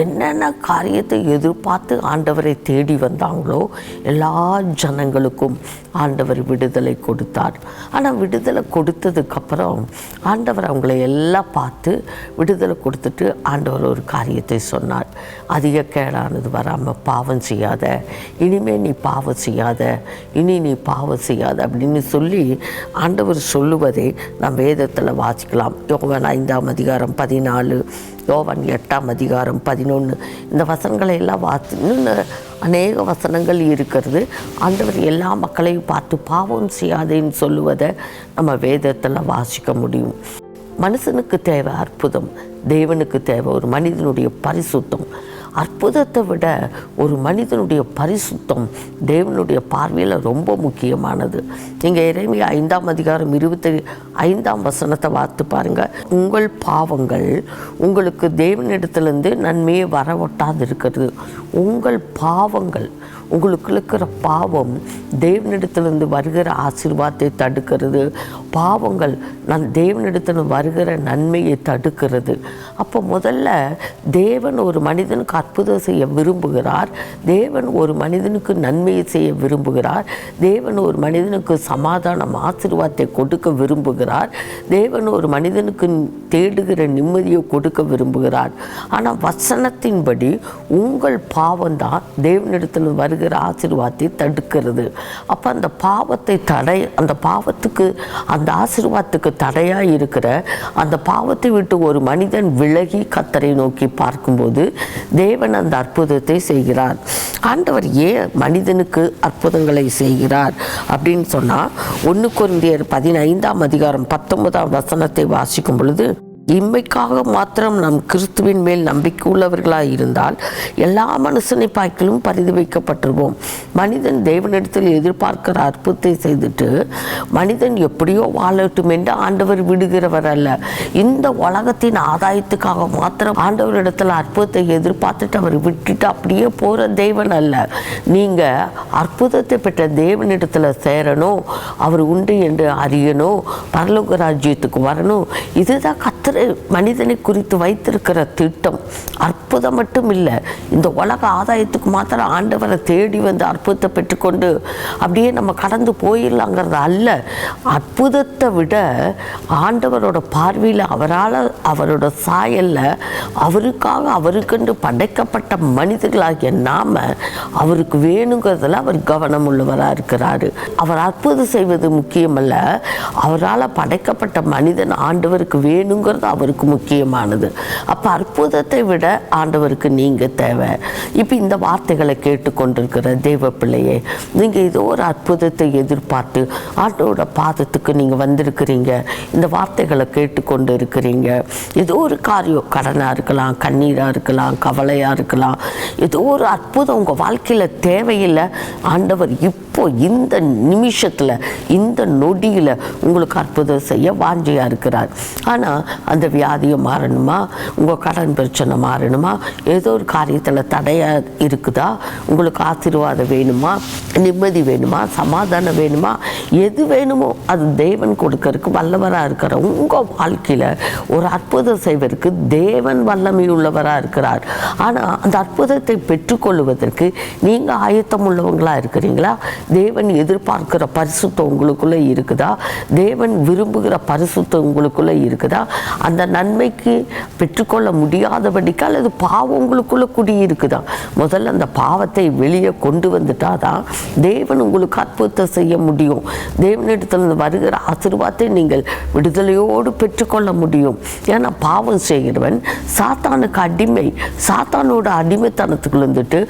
என்னென்ன காரியத்தை எதிர்பார்த்து ஆண்டவரை தேடி வந்தாங்களோ எல்லா ஜனங்களுக்கும் ஆண்டவர் விடுதலை கொடுத்தார். ஆனால் விடுதலை கொடுத்ததுக்கப்புறம் ஆண்டவர் அவங்களை எல்லாம் பார்த்து விடுதலை கொடுத்துட்டு ஆண்டவர் ஒரு காரியத்தை சொன்னார், அதிக கேடானது வராமல் பாவம் செய்யாத, இனிமேல் நீ பாவம் செய்யாத, நீ பாவம் செய்யாத அப்படின்னு சொல்லி ஆண்டவர் சொல்லுவதை நாம் வேதத்தில் வாசிக்கலாம். யோவான் 5ஆம் அதிகாரம் 14, யோவான் 8ஆம் அதிகாரம் 11, இந்த வசனங்களை எல்லாம் இன்னும் அநேக வசனங்கள் இருக்கிறது. ஆண்டவர் எல்லா மக்களையும் பார்த்து பாவம் செய்யாதேன்னு சொல்லுவதை நம்ம வேதத்தில் வாசிக்க முடியும். மனுஷனுக்கு தேவை அற்புதம், தேவனுக்கு தேவை ஒரு மனிதனுடைய பரிசுத்தம். அற்புதத்தை விட ஒரு மனிதனுடைய பரிசுத்தம் தேவனுடைய பார்வையில் ரொம்ப முக்கியமானது. நீங்கள் எரேமியா 5ஆம் அதிகாரம் 25ஆம் வசனத்தை பார்த்து பாருங்கள். உங்கள் பாவங்கள் உங்களுக்கு தேவனிடத்திலிருந்து நன்மையை வரவட்டாது இருக்கிறது. உங்கள் பாவங்கள், உங்களுக்கு இருக்கிற பாவம் தேவனிடத்திலிருந்து வருகிற ஆசீர்வாதத்தை தடுக்கிறது. பாவங்கள் தேவனிடத்தில் வருகிற நன்மையை தடுக்கிறது. அப்போ முதல்ல தேவன் ஒரு மனிதனுக்கு அற்புதம் செய்ய விரும்புகிறார். தேவன் ஒரு மனிதனுக்கு நன்மையை செய்ய விரும்புகிறார். தேவன் ஒரு மனிதனுக்கு சமாதானம் ஆசீர்வாதத்தை கொடுக்க விரும்புகிறார். தேவன் ஒரு மனிதனுக்கு தேடுகிற நிம்மதியை கொடுக்க விரும்புகிறார். ஆனால் வசனத்தின்படி உங்கள் பாவம்தான் தேவனிடத்தில் வருகிற ஆசீர்வாதத்தை தடுக்கிறது. அப்போ அந்த பாவத்தை அந்த பாவத்துக்கு அந்த ஆசீர்வாதத்துக்கு தடையாக இருக்கிற அந்த பாவத்தை விட்டு ஒரு மனிதன் விலகி கர்த்தரை நோக்கி பார்க்கும்போது தேவன் அந்த அற்புதத்தை செய்கிறார். ஆண்டவர் ஏன் மனிதனுக்கு அற்புதங்களை செய்கிறார் அப்படின்னு சொன்னால், 1 கொரிந்தியர் 15ஆம் அதிகாரம் 19ஆம் வசனத்தை வாசிக்கும் பொழுது, இம்மைக்காக மாத்திரம் நாம் கிறிஸ்துவின் மேல் நம்பிக்கை உள்ளவர்களாக இருந்தால் எல்லா மனுஷனை பார்க்கிலும் பரிதவிக்கப்பட்டிருவோம். மனிதன் தேவனிடத்தில் எதிர்பார்க்கிற அற்புதத்தை செய்துட்டு மனிதன் எப்படியோ வாழட்டும் என்று ஆண்டவர் விடுகிறவர் அல்ல. இந்த உலகத்தின் ஆதாயத்துக்காக மாத்திரம் ஆண்டவரிடத்தில் அற்புதத்தை எதிர்பார்த்துட்டு அவர் விட்டுட்டு அப்படியே போகிற தேவன் அல்ல. நீங்கள் அற்புதத்தை பெற்ற தேவனிடத்தில் சேரணும், அவர் உண்டு என்று அறியணும், பரலோக ராஜ்யத்துக்கு வரணும். இதுதான் கர்த்தர் அவர் மனிதனை குறித்து வைத்திருக்கிற திட்டம் அற்புதம் மட்டும் இல்லை. இந்த உலக ஆதாயத்துக்கு மாத்திரம் ஆண்டவரை தேடி வந்து அற்புதத்தை பெற்றுக்கொண்டு அப்படியே நம்ம கடந்து போயிடலாங்கிறது அல்ல. அற்புதத்தை விட ஆண்டவரோட பார்வையில் அவரோட சாயல்ல அவருக்காக அவருக்கென்று படைக்கப்பட்ட மனிதர்களாகிய நாம அவருக்கு வேணுங்கிறதுல அவர் கவனம் உள்ளவராக இருக்கிறாரு. அவர் அற்புதம் செய்வது முக்கியமல்ல, அவரால் படைக்கப்பட்ட மனிதன் ஆண்டவருக்கு வேணுங்கிறது அவருக்கு முக்கியமானது. அப்போ அற்புதத்தை விட ஆண்டவருக்கு நீங்கள் தேவை. இப்போ இந்த வார்த்தைகளை கேட்டுக்கொண்டிருக்கிற தெய்வ பிள்ளையே, நீங்கள் ஏதோ ஒரு அற்புதத்தை எதிர்பார்த்து ஆண்டவரோட பாதத்துக்கு நீங்கள் வந்திருக்கிறீங்க. இந்த வார்த்தைகளை கேட்டுக்கொண்டு இருக்கிறீங்க. ஏதோ ஒரு காரியம், கடனாக இருக்கலாம், கண்ணீராக இருக்கலாம், கவலையாக இருக்கலாம், ஏதோ ஒரு அற்புதம் உங்கள் வாழ்க்கையில் தேவையில்லை. ஆண்டவர் இப்போ இந்த நிமிஷத்தில் இந்த நொடியில் உங்களுக்கு அற்புதம் செய்ய வாஞ்சியாக இருக்கிறார். ஆனால் அந்த வியாதியை மாறணுமா, உங்கள் கடன் பிரச்சனை மாறணுமா, ஏதோ ஒரு காரியத்தில் தடையாக இருக்குதா, உங்களுக்கு ஆசீர்வாதம் வேணுமா, நிம்மதி வேணுமா, சமாதானம் வேணுமா, எது வேணுமோ அது தேவன் கொடுக்கறதுக்கு வல்லவராக இருக்கிற உங்கள் வாழ்க்கையில் ஒரு அற்புதம் செய்வதற்கு தேவன் வல்லமை உள்ளவராக இருக்கிறார். ஆனால் அந்த அற்புதத்தை பெற்றுக்கொள்வதற்கு நீங்கள் ஆயத்தம் உள்ளவங்களாக இருக்கிறீங்களா? தேவன் எதிர்பார்க்கிற பரிசுத்தம் உங்களுக்குள்ளே இருக்குதா? தேவன் விரும்புகிற பரிசுத்தம் உங்களுக்குள்ளே இருக்குதா? அந்த நன்மைக்கு பெற்றுக்கொள்ள முடியாதபடிக்கு அல்லது பாவம் உங்களுக்குள்ளே குடியிருக்குதா? முதல்ல அந்த பாவத்தை வெளியே கொண்டு வந்துட்டாதான் தேவன் உங்களுக்கு அற்புதத்தை செய்ய முடியும். தேவனிடத்தில் வருகிற ஆசீர்வாதத்தை நீங்கள் விடுதலையோடு பெற்றுக்கொள்ள முடியும். ஏன்னா பாவம் செய்கிறவன் சாத்தானுக்கு அடிமை. சாத்தானோட அடிமைத்தனத்துக்குள்ள இருந்துட்டு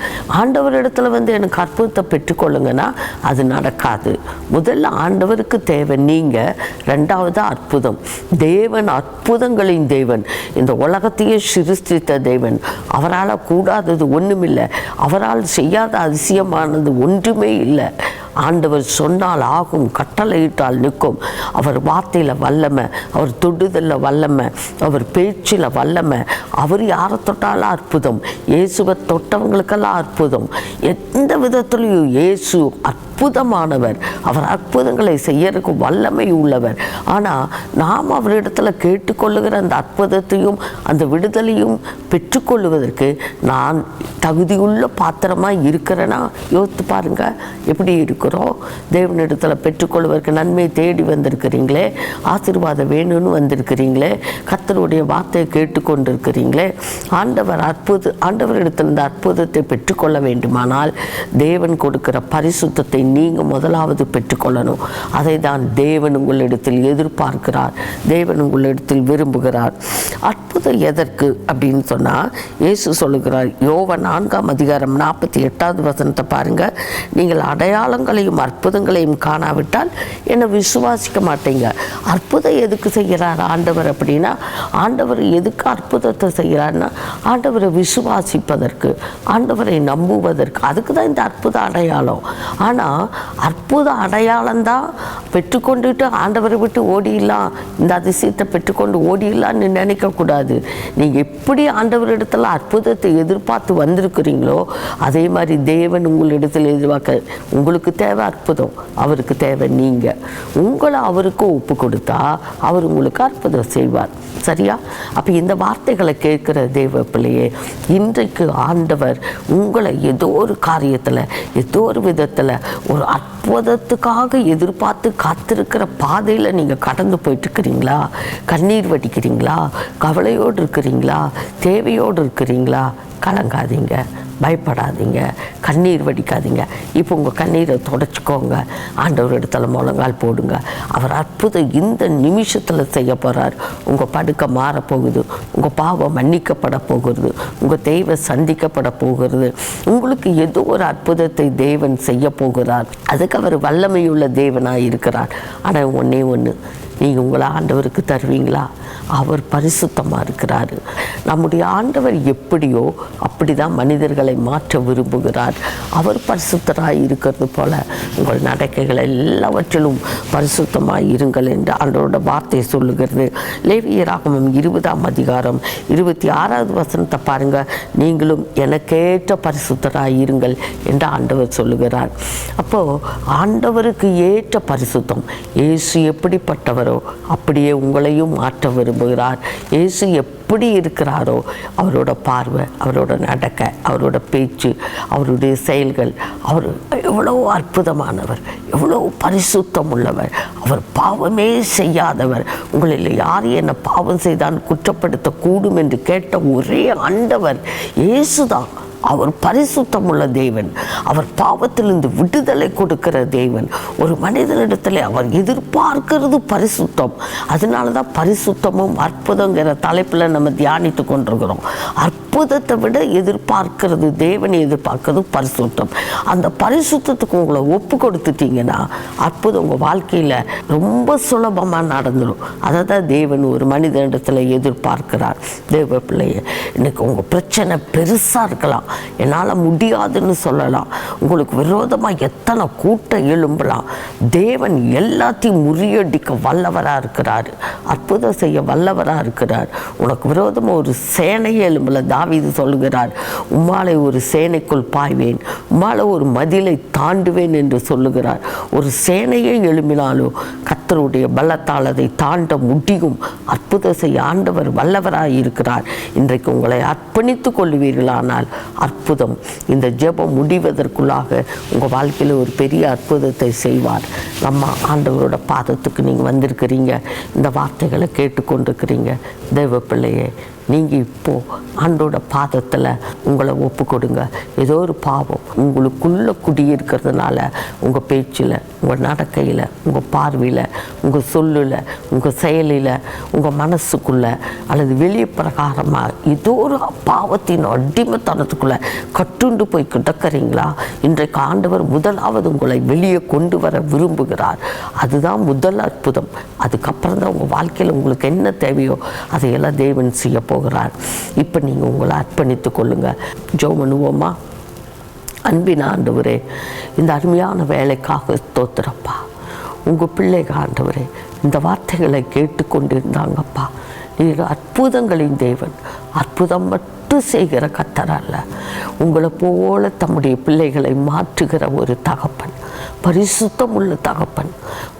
ஆண்டவரிடத்துல வந்து எனக்கு அற்புதத்தை பெற்றுக்கொள்ளுங்கன்னா அது நடக்காது. முதல்ல ஆண்டவருக்கு தேவை நீங்க, ரெண்டாவது அற்புதம். தேவன் அற்புதங்களின் தேவன், இந்த உலகத்தையே சிருஷ்டித்த தேவன். அவரால் கூடாதது ஒன்றுமில்லை, அவரால் செய்யாத அதிசயமானது ஒன்றுமே இல்லை. ஆண்டவர் சொன்னால் ஆகும், கட்டளையிட்டால் நிற்கும். அவர் வார்த்தையில் வல்லமை, அவர் தொடுதலில் வல்லமை, அவர் பேச்சில் வல்லமை. அவர் யாரை தொட்டாலும் அற்புதம். இயேசுவை தொட்டவங்களுக்கெல்லாம் அற்புதம். எந்த விதத்துலையும் இயேசு அற்புதமானவர். அவர் அற்புதங்களை செய்யறதுக்கு வல்லமை உள்ளவர். ஆனால் நாம் அவரிடத்தில் கேட்டுக்கொள்ளுகிற அந்த அற்புதத்தையும் அந்த விடுதலையும் பெற்றுக்கொள்வதற்கு நான் தகுதியுள்ள பாத்திரமாக இருக்கிறேன்னா யோசித்து பாருங்க, எப்படி இருக்கிறோம்? தேவனிடத்தில் பெற்றுக்கொள்வதற்கு நன்மையை தேடி வந்திருக்கிறீங்களே, ஆசீர்வாதம் வேணும்னு வந்திருக்கிறீங்களே, கர்த்தருடைய வார்த்தையை கேட்டுக்கொண்டிருக்கிறீங்களே. ஆண்டவரிடத்தில் இந்த அற்புதத்தை பெற்றுக்கொள்ள வேண்டுமானால் தேவன் கொடுக்கிற பரிசுத்தத்தை நீங்கள் முதலாவது பெற்றுக்கொள்ளணும். அதை தான் தேவன் உங்களிடத்தில் எதிர்பார்க்கிறார், தேவன் உங்களிடத்தில் விரும்புகிறார். அற்புதம் எதற்கு அப்படின்னு சொன்னால் இயேசு சொல்லுகிறார், யோவான் 4:48 பாருங்க, நீங்கள் அடையாளங்களையும் அற்புதங்களையும் காணாவிட்டால் என்னை விசுவாசிக்க மாட்டீங்க. அற்புதம் எதுக்கு செய்கிறார் ஆண்டவர் அப்படின்னா, ஆண்டவர் எதுக்கு அற்புதத்தை செய்கிறார்னா ஆண்டவரை விசுவாசிப்பதற்கு, ஆண்டவரை நம்புவதற்கு. அதுக்கு தான் இந்த அற்புத அடையாளம். ஆனால் அற்புத அடையாளம் தான் பெற்றுக்கொண்டுட்டு ஆண்டவரை விட்டு ஓடிடலாம், இந்த அதிசயத்தை பெற்றுக்கொண்டு ஓடிடலான்னு நினைக்கக்கூடாது. நீங்கள் எப்படி ஆண்டவரிடத்தில் அற்புதத்தை எதிர்பார்த்து வந்திருக்கிறீங்களோ அதே மாதிரி தேவன் உங்களிடத்தில் எதிர்பார்க்க, உங்களுக்கு தேவை அற்புதம், அவருக்கு தேவை நீங்கள். உங்களை அவருக்கு ஒப்பு கொடுத்தா அவர் உங்களுக்கு அற்புதம் செய்வார். சரியா? அப்போ இந்த வார்த்தைகளை கேட்கிற தேவ பிள்ளையே, இன்றைக்கு ஆண்டவர் உங்களை ஏதோ ஒரு காரியத்தில் ஏதோ ஒரு விதத்தில் ஒரு அற்புதத்துக்காக எதிர்பார்த்து காத்திருக்கிற பாதையில் நீங்கள் கடந்து போயிட்டுருக்கிறீங்களா? கண்ணீர் வடிக்கிறீங்களா? கவலையோடு இருக்கிறீங்களா? தேவையோடு இருக்கிறீங்களா? கலங்காதீங்க, பயப்படாதீங்க, கண்ணீர் வடிக்காதீங்க. இப்போ உங்கள் கண்ணீரை தொடச்சிக்கோங்க, ஆண்டவர் இடத்துல முழங்கால் போடுங்க. அவர் அற்புதம் இந்த நிமிஷத்தில் செய்ய போகிறார். உங்கள் படுக்கை மாறப்போகுது, உங்கள் பாவம் மன்னிக்கப்பட போகிறது, உங்கள் தெய்வம் சந்திக்கப்பட போகிறது. உங்களுக்கு ஏதோ ஒரு அற்புதத்தை தேவன் செய்ய போகிறார். அதுக்கு அவர் வல்லமையுள்ள தேவனாக இருக்கிறார். ஆனால் ஒன்றே ஒன்று, நீங்கள் உங்களை ஆண்டவருக்கு தருவீங்களா? அவர் பரிசுத்தமாக இருக்கிறார். நம்முடைய ஆண்டவர் எப்படியோ அப்படி தான் மனிதர்களை மாற்ற விரும்புகிறார். அவர் பரிசுத்தராக இருக்கிறது போல உங்கள் நடக்கைகள் எல்லாவற்றிலும் பரிசுத்தமாக இருங்கள் என்று ஆண்டவரோட வார்த்தை சொல்லுகிறது. லேவியராகமம் 20:26 பாருங்கள், நீங்களும் எனக்கேற்ற பரிசுத்தராக இருங்கள் என்று ஆண்டவர் சொல்லுகிறார். அப்போது ஆண்டவருக்கு ஏற்ற பரிசுத்தம், இயேசு எப்படிப்பட்டவரோ அப்படியே உங்களையும் மாற்ற விரும்புகிறார். விரும்புகிறார். இயேசு எப்படி இருக்கிறாரோ அவரோட பார்வை, அவரோட நடக்க, அவரோட பேச்சு, அவருடைய செயல்கள், அவர் எவ்வளோ அற்புதமானவர், எவ்வளோ பரிசுத்தம் உள்ளவர், அவர் பாவமே செய்யாதவர். உங்களில் யார் என்ன பாவம் செய்தான் குற்றப்படுத்தக்கூடும் என்று கேட்ட ஒரே ஆண்டவர் இயேசுதான். அவர் பரிசுத்தம் உள்ள தேவன், அவர் பாவத்திலிருந்து விடுதலை கொடுக்கிற தேவன். ஒரு மனிதனிடத்தில் அவர் எதிர்பார்க்கிறது பரிசுத்தம். அதனால தான் பரிசுத்தமும் அற்புதங்கிற தலைப்பில் நம்ம தியானித்து கொண்டிருக்கிறோம். அற்புதத்தை விட எதிர்பார்க்கிறது, தேவனை எதிர்பார்க்கிறது பரிசுத்தம். அந்த பரிசுத்தத்துக்கு உங்களை ஒப்பு கொடுத்துட்டீங்கன்னா அற்புதம் உங்கள் வாழ்க்கையில் ரொம்ப சுலபமாக நடந்துடும். அதை தான் தேவன் ஒரு மனிதனிடத்தில் எதிர்பார்க்கிறார். தேவ பிள்ளைய, இன்னைக்கு உங்கள் பிரச்சனை பெருசாக இருக்கலாம், என்னால் முடியாதுன்னு சொல்லலாம், உங்களுக்கு விரோதமாக எத்தனை கூட்டம் எழும்பலாம், தேவன் எல்லாத்தையும் முறியடிக்க வல்லவராக இருக்கிறார், அற்புதம் செய்ய வல்லவராக இருக்கிறார். உனக்கு விரோதமாக ஒரு சேனையை எழும்பல. தாவீது சொல்லுகிறார், உம்மாலை ஒரு சேனைக்குள் பாய்வேன், உம்மால ஒரு மதிலை தாண்டுவேன் என்று சொல்லுகிறார். ஒரு சேனையை எழும்பினாலும் கர்த்தருடைய பலத்தால் அதை தாண்ட முடியும். அற்புதம் செய்ய ஆண்டவர் வல்லவராக இருக்கிறார். இன்றைக்கு உங்களை அர்ப்பணித்து கொள்வீர்களானால் அற்புதம் இந்த ஜெபம் முடிவதற்குள்ளாக உங்கள் வாழ்க்கையில் ஒரு பெரிய அற்புதத்தை செய்வார். நம்ம ஆண்டவரோட பாதத்துக்கு நீங்கள் வந்திருக்கிறீங்க, இந்த வார்த்தைகளை கேட்டுக்கொண்டிருக்கிறீங்க. தேவ பிள்ளையே, நீங்கள் இப்போது ஆண்டோட பாதத்தில் உங்களை ஒப்பு கொடுங்க. ஏதோ ஒரு பாவம் உங்களுக்குள்ளே குடியிருக்கிறதுனால உங்கள் பேச்சில், உங்கள் நடக்கையில், உங்கள் பார்வையில், உங்கள் சொல்லில், உங்கள் செயலில், உங்கள் மனசுக்குள்ளே அல்லது வெளியே பிரகாரமாக ஏதோ ஒரு பாவத்தின் அடிமைத்தனத்துக்குள்ளே கட்டுண்டு போய் கிடக்கிறீங்களா? இன்றைக்கு ஆண்டவர் முதலாவது உங்களை வெளியே கொண்டு வர விரும்புகிறார். அதுதான் முதல் அற்புதம். அதுக்கப்புறம் தான் உங்கள் வாழ்க்கையில் உங்களுக்கு என்ன தேவையோ அதையெல்லாம் தேவன் செய்ய போகிறார். இப்போ நீங்கள் உங்களை அர்ப்பணித்து கொள்ளுங்க. ஜெபம் பண்ணுவோமா? அன்பின் ஆண்டவரே, இந்த அருமையான வேலைக்காக ஸ்தோத்திரப்பா. உங்கள் பிள்ளைகள் ஆண்டவரே இந்த வார்த்தைகளை கேட்டுக்கொண்டிருந்தாங்கப்பா. நீர் அற்புதங்களின் தேவன், அற்புதம் மட்டும் செய்கிற கர்த்தர் அல்ல, உங்களை போல தம்முடைய பிள்ளைகளை மாற்றுகிற ஒரு தகப்பன், பரிசுத்தம் உள்ள தகப்பன்.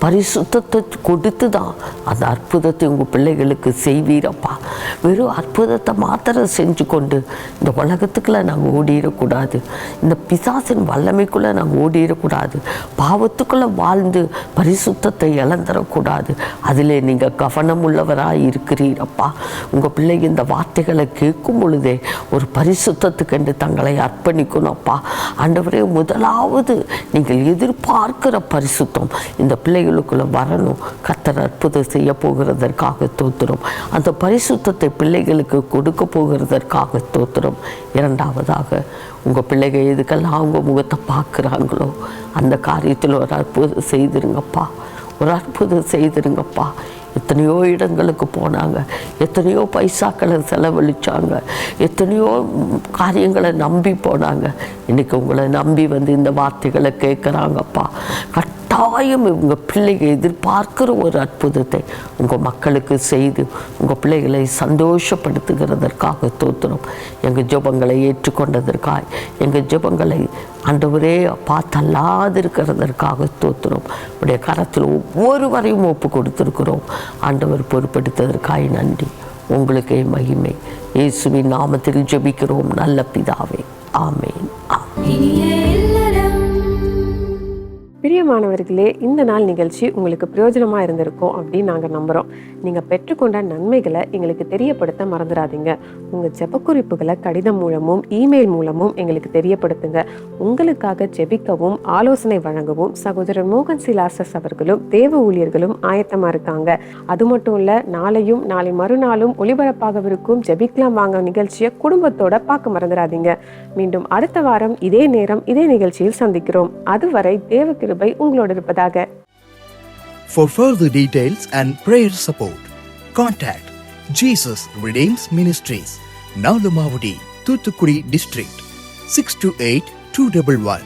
பரிசுத்தத்தை கொடுத்து தான் அந்த அற்புதத்தை உங்கள் பிள்ளைகளுக்கு செய்வீரப்பா. வெறும் அற்புதத்தை மாத்திரம் செஞ்சு கொண்டு இந்த உலகத்துக்குள்ளே நாங்கள் ஓடிடக்கூடாது, இந்த பிசாசின் வல்லமைக்குள்ளே நாங்கள் ஓடிடக்கூடாது, பாவத்துக்குள்ளே வாழ்ந்து பரிசுத்தத்தை இழந்துடக்கூடாது. அதிலே நீங்கள் கவனம் உள்ளவராக இருக்கிறீரப்பா. உங்கள் பிள்ளைங்க இந்த வார்த்தைகளை கேட்கும் பொழுதே ஒரு பரிசுத்தத்துக்கென்று தங்களை அர்ப்பணிக்கணும்ப்பா. ஆண்டவரே, முதலாவது நீங்கள் எதிர்பார்க்கிற பரிசுத்தம் இந்த பிள்ளைகளுக்குள்ள வரணும். கர்த்தர் அற்புதம் செய்ய போகிறதற்காக ஸ்தோத்திரம். அந்த பரிசுத்தத்தை பிள்ளைகளுக்கு கொடுக்க போகிறதற்காக ஸ்தோத்திரம். இரண்டாவதாக, உங்கள் பிள்ளைகள் எதுக்கெல்லாம் அவங்க முகத்தை பார்க்குறாங்களோ அந்த காரியத்தில் ஒரு அற்புதம் செய்திருங்கப்பா, ஒரு அற்புதம் செய்திருங்கப்பா. எத்தனையோ இடங்களுக்கு போனாங்க, எத்தனையோ பைசாக்களை செலவழித்தாங்க, எத்தனையோ காரியங்களை நம்பி போனாங்க. இன்றைக்கி உங்களை நம்பி வந்து இந்த வார்த்தைகளை கேட்குறாங்கப்பா. கட்டாயம் உங்கள் பிள்ளைங்க எதிர்பார்க்கிற ஒரு அற்புதத்தை உங்கள் மக்களுக்கு செய்து உங்கள் பிள்ளைகளை சந்தோஷப்படுத்துகிறதற்காக ஸ்தோத்திரம். எங்கள் ஜெபங்களை ஏற்றுக்கொண்டதற்காக, எங்கள் ஜெபங்களை ஆண்டவரே அப்பா தள்ளாதிருக்கிறதற்காக ஸ்தோத்திரம். உடைய கரத்தில் ஒவ்வொருவரையும் ஒப்பு கொடுத்துருக்கிறோம். ஆண்டவர் பொறுப்பெடுத்ததற்காக நன்றி. உங்களுக்கே மகிமை. இயேசுவின் நாமத்தில் ஜெபிக்கிறோம் நல்ல பிதாவே, ஆமேன். பிரியமானவர்களே, இந்த நாள் நிகழ்ச்சி உங்களுக்கு பிரயோஜனமாக இருந்திருக்கும் அப்படின்னு நாங்கள் நம்புகிறோம். நீங்கள் பெற்றுக்கொண்ட நன்மைகளை எங்களுக்கு தெரியப்படுத்த மறந்துடாதீங்க. உங்கள் ஜெபக்குறிப்புகளை கடிதம் மூலமும் இமெயில் மூலமும் எங்களுக்கு தெரியப்படுத்துங்க. உங்களுக்காக ஜெபிக்கவும் ஆலோசனை வழங்கவும் சகோதரர் மோகன் சிலாசஸ் அவர்களும் தேவ ஊழியர்களும் ஆயத்தமாக இருக்காங்க. அது மட்டும் இல்லை, நாளையும் நாளை மறுநாளும் ஒளிபரப்பாகவிருக்கும் ஜெபிக்கலாம் வாங்க நிகழ்ச்சியை குடும்பத்தோட பார்க்க மறந்துடாதீங்க. மீண்டும் அடுத்த வாரம் இதே நேரம் இதே நிகழ்ச்சியில் சந்திக்கிறோம். அதுவரை தேவ கிருபை உங்களோடு இருப்பதாக. For further details and prayer support, contact Jesus Redeems Ministries, Nalumavudi, Thuthukudi District, 628-211.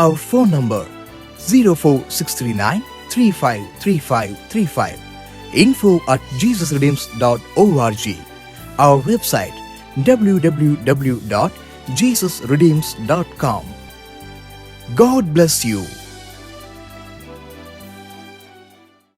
Our phone number 04639 353535. info@jesusredeems.org. Our website www.jesusredeems.com. God bless you.